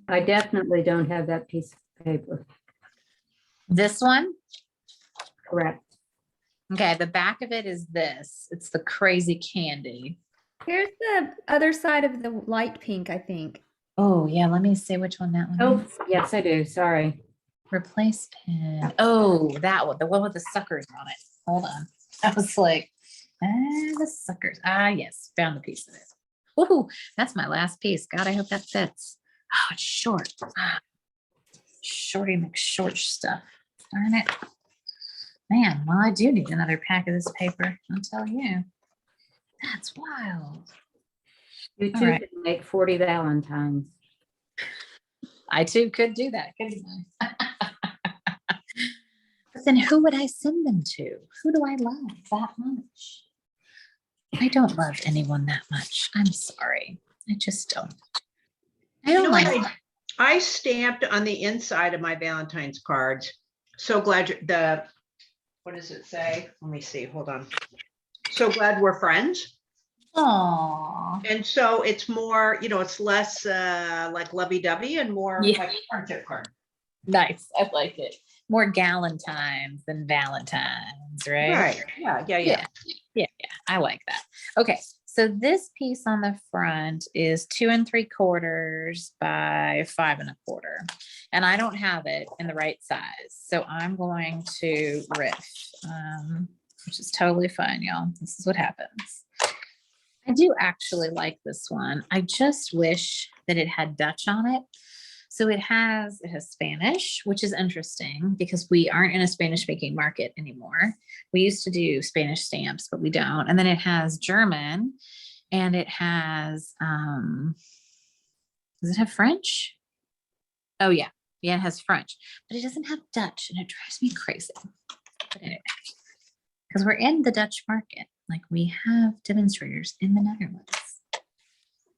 I definitely don't have that piece of paper. This one? Correct. Okay, the back of it is this. It's the crazy candy. Here's the other side of the light pink, I think. Oh, yeah, let me see which one that one Oh, is. yes, I do. Sorry. Replace pin. Oh, that one, the one with the suckers on it. Hold on. I was like, the suckers. Ah, yes, found the piece of it. Oh, that's my last piece. God, I hope that fits. Oh, it's short. Ah, Shorty McShort stuff. Darn it. Man, well, I do need another pack of this paper. I'll tell you. That's wild. You All two right. can make 40 Valentines. I too could do that, couldn't I? But then who would I send them to? Who do I love that much? I don't love anyone that much. I'm sorry. I just don't. I don't like. I stamped on the inside of my Valentine's cards. So glad what does it say? Let me see. Hold on. so glad we're friends. Aw. And so it's more, it's less like lovey-dovey and more Yeah. like friendship card. Nice. I like it. More Galentines than Valentines, right? Right. Yeah. Yeah. I like that. Okay. So this piece on the front is 2 3/4 by 5 1/4. And I don't have it in the right size. So I'm going to riff, which is totally fine, y'all. This is what happens. I do actually like this one. I just wish that it had Dutch on it. So it has Spanish, which is interesting because we aren't in a Spanish speaking market anymore. We used to do Spanish stamps, but we don't. And then it has German and it has, does it have French? Oh yeah. Yeah, it has French, but it doesn't have Dutch and it drives me crazy. But anyway, because we're in the Dutch market, like we have demonstrators in the Netherlands.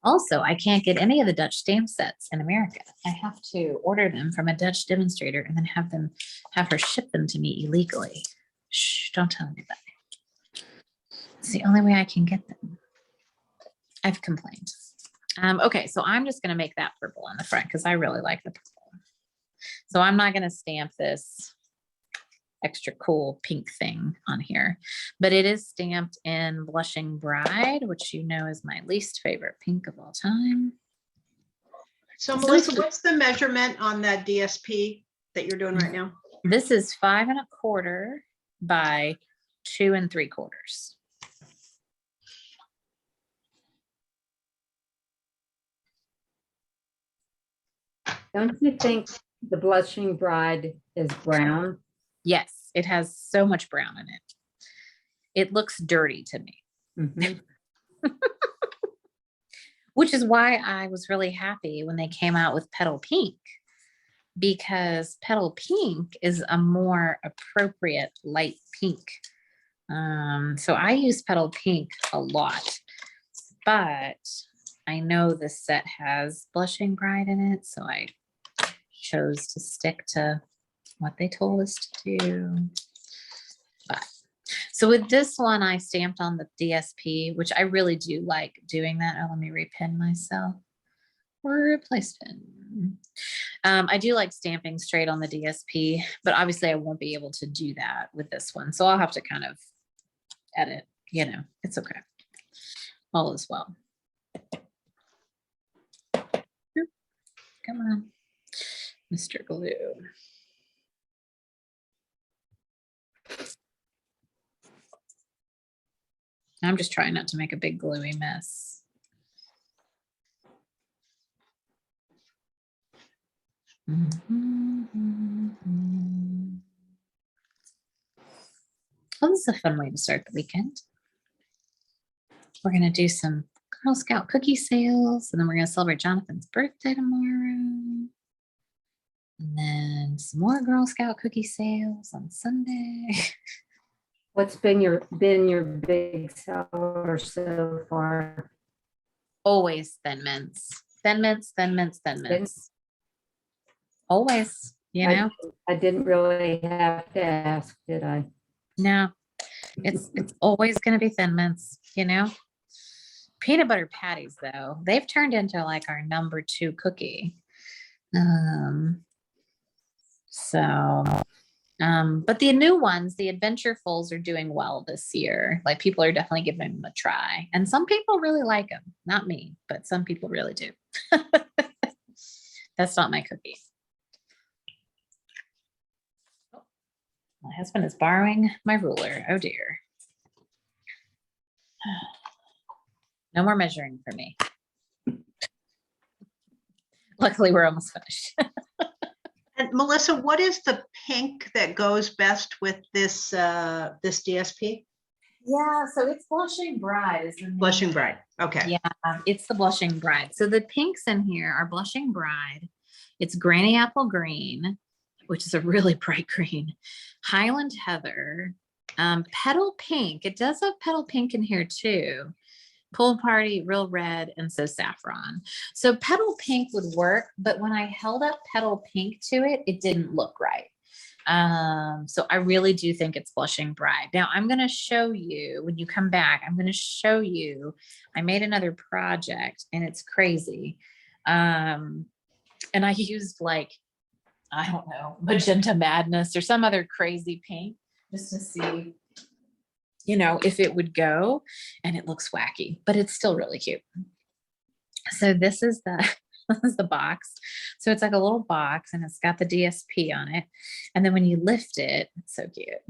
Also, I can't get any of the Dutch stamp sets in America. I have to order them from a Dutch demonstrator and then have her ship them to me illegally. Shh, don't tell anybody. It's the only way I can get them. I've complained. Okay, so I'm just going to make that purple on the front because I really like the purple. So I'm not going to stamp this extra cool pink thing on here, but it is stamped in Blushing Bride, which is my least favorite pink of all time. So Melissa, what's the measurement on that DSP that you're doing right now? This is 5 1/4 by 2 3/4. Don't you think the Blushing Bride is brown? Yes, it has so much brown in it. It looks dirty to me. Mhm. Which is why I was really happy when they came out with Petal Pink, because Petal Pink is a more appropriate light pink. So I use Petal Pink a lot, but I know this set has Blushing Bride in it, so I chose to stick to what they told us to do. But so with this one, I stamped on the DSP, which I really do like doing that. Oh, let me repin myself. Replace pin. I do like stamping straight on the DSP, but obviously I won't be able to do that with this one. So I'll have to kind of edit, it's okay. All is well. Come on, Mr. Glue. I'm just trying not to make a big gluey mess. Well, this is a fun way to start the weekend. We're going to do some Girl Scout cookie sales, and then we're going to celebrate Jonathan's birthday tomorrow. And then some more Girl Scout cookie sales on Sunday. What's been your big seller so far? Always Thin Mints. Thin Mints, Thin Mints, Thin Mints. Always, I didn't really have to ask, did I? No, it's always going to be Thin Mints, Peanut butter patties, though, they've turned into like our number 2 cookie. But the new ones, the Adventurefuls, are doing well this year. Like, people are definitely giving them a try, and some people really like them. Not me, but some people really do. That's not my cookie. Oh, my husband is borrowing my ruler. Oh dear. No more measuring for me. Luckily, we're almost finished. And Melissa, what is the pink that goes best with this this DSP? Yeah, so it's Blushing Bride. Is the name. Blushing Bride. Okay. Yeah, it's the Blushing Bride. So the pinks in here are Blushing Bride. It's Granny Apple Green, which is a really bright green. Highland Heather. Petal Pink. It does have Petal Pink in here too. Pool Party, Real Red, and so Saffron. So Petal Pink would work, but when I held up Petal Pink to it, it didn't look right. So I really do think it's Blushing Bride. Now I'm going to show you when you come back, I'm going to show you, I made another project and it's crazy. And I used like, I don't know, Magenta Madness or some other crazy pink just to see, you know, if it would go, and it looks wacky, but it's still really cute. So this is the, this is the box. So it's like a little box and it's got the DSP on it. And then when you lift it, it's so cute.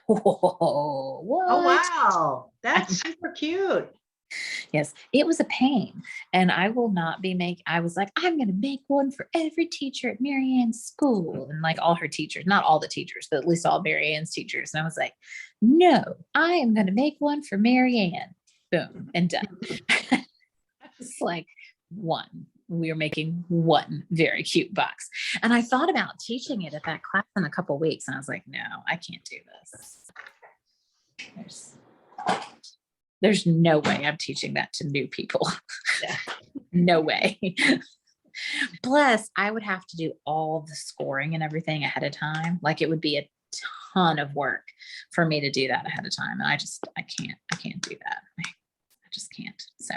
Whoa, what? Oh, wow. That's super cute. Yes, it was a pain. And I will not be I was like, I'm going to make one for every teacher at Mary Ann's school. And like all her teachers, not all the teachers, but at least all Mary Ann's teachers. And I was like, no, I am going to make one for Mary Ann. Boom, and done. It's like one. We are making one very cute box. And I thought about teaching it at that class in a couple of weeks. And I was like, no, I can't do this. There's no way I'm teaching that to new people. Yeah. No way. Plus, I would have to do all the scoring and everything ahead of time. Like it would be a ton of work for me to do that ahead of time. And I can't do that. I just can't. So,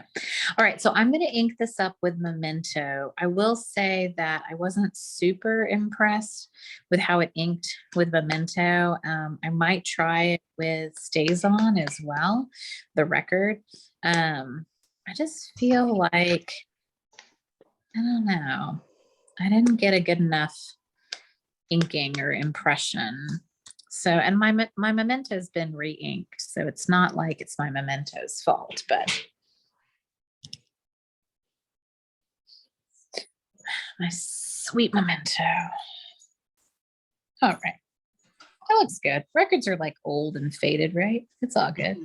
all right. So I'm going to ink this up with Memento. I will say that I wasn't super impressed with how it inked with Memento. I might try it with Stays On as well, the record. I just feel like, I don't know, I didn't get a good enough inking or impression. So, and my Memento has been re-inked, so it's not like it's my Memento's fault, but my sweet Memento. All right, that looks good. Records are like old and faded, right? It's all good.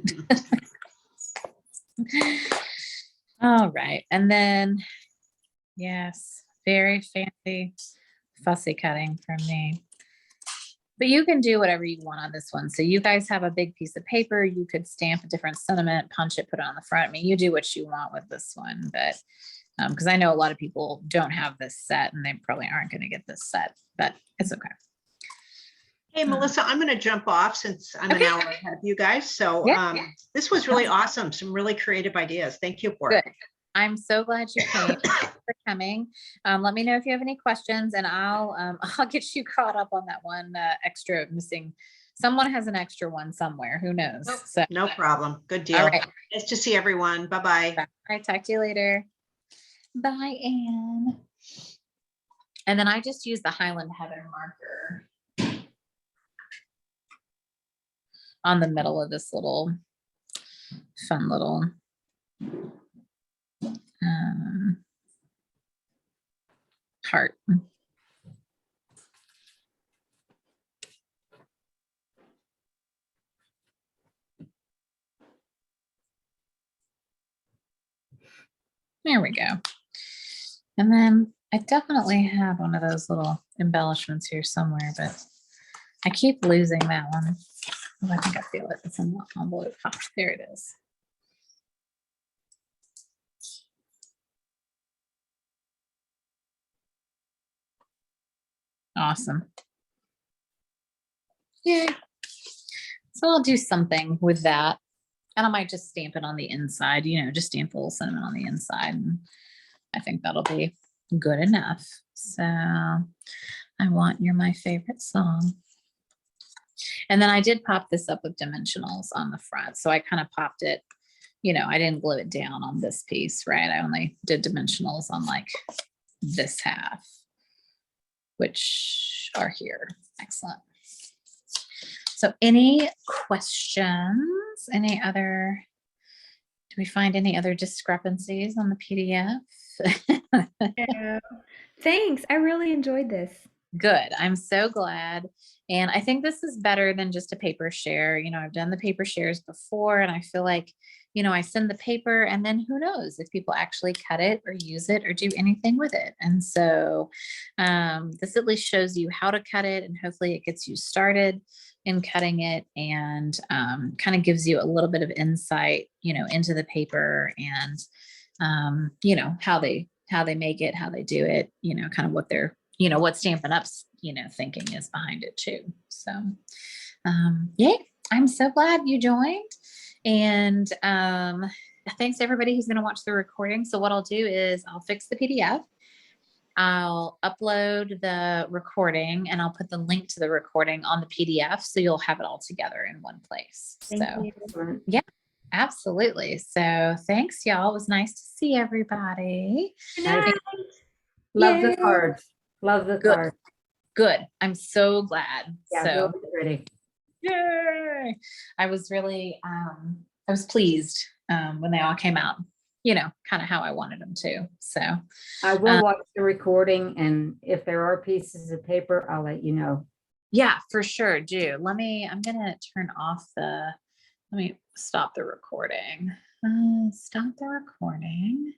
All right, and then, yes, very fancy fussy cutting from me. But you can do whatever you want on this one. So you guys have a big piece of paper. You could stamp a different sentiment, punch it, put it on the front. I mean, you do what you want with this one, but because I know a lot of people don't have this set and they probably aren't going to get this set, but it's okay. Hey, Melissa, I'm going to jump off since I'm an hour ahead of you guys. So this was really awesome. Some really creative ideas. Thank you for it. I'm so glad you came. For coming. Let me know if you have any questions, and I'll get you caught up on that one extra missing. Someone has an extra one somewhere. Who knows? Nope, So no problem. Good deal. all right. Nice to see everyone. Bye-bye. All right. Talk to you later. Bye, Anne. And then I just use the Highland Heather marker on the middle of this little fun little heart. There we go. And then I definitely have one of those little embellishments here somewhere, but I keep losing that one. Oh, I think I feel it. It's in the envelope. Oh, there it is. Awesome. Yay. So I'll do something with that. And I might just stamp it on the inside, you know, just stamp a little cinnamon on the inside. And I think that'll be good enough. So I Want You're My Favorite Song. And then I did pop this up with dimensionals on the front. So I kind of popped it, you know, I didn't glue it down on this piece, right? I only did dimensionals on like this half, which are here. Excellent. So any questions? Any other, do we find any other discrepancies on the PDF? Yeah. Thanks. I really enjoyed this. Good. I'm so glad. And I think this is better than just a paper share. You know, I've done the paper shares before, and I feel like, you know, I send the paper and then who knows if people actually cut it or use it or do anything with it. And so this at least shows you how to cut it, and hopefully it gets you started in cutting it, and kind of gives you a little bit of insight, you know, into the paper, and you know, how they make it, how they do it, you know, kind of what they're you know, what Stampin' Up's, you know, thinking is behind it too. So, yay, I'm so glad you joined. And thanks to everybody who's going to watch the recording. So what I'll do is I'll fix the PDF. I'll upload the recording and I'll put the link to the recording on the PDF. So you'll have it all together in one place. Thank So you. yeah, absolutely. So thanks y'all. It was nice to see everybody. Good night. Love Yay. the cards. Love the Good. cards. Good. I'm so glad. Yeah, So really pretty. yay. I was really, I was pleased when they all came out, you know, kind of how I wanted them to. So I will watch the recording, and if there are pieces of paper, I'll let you know. yeah, for sure. Do I'm gonna turn off let me stop the recording. Stop the recording.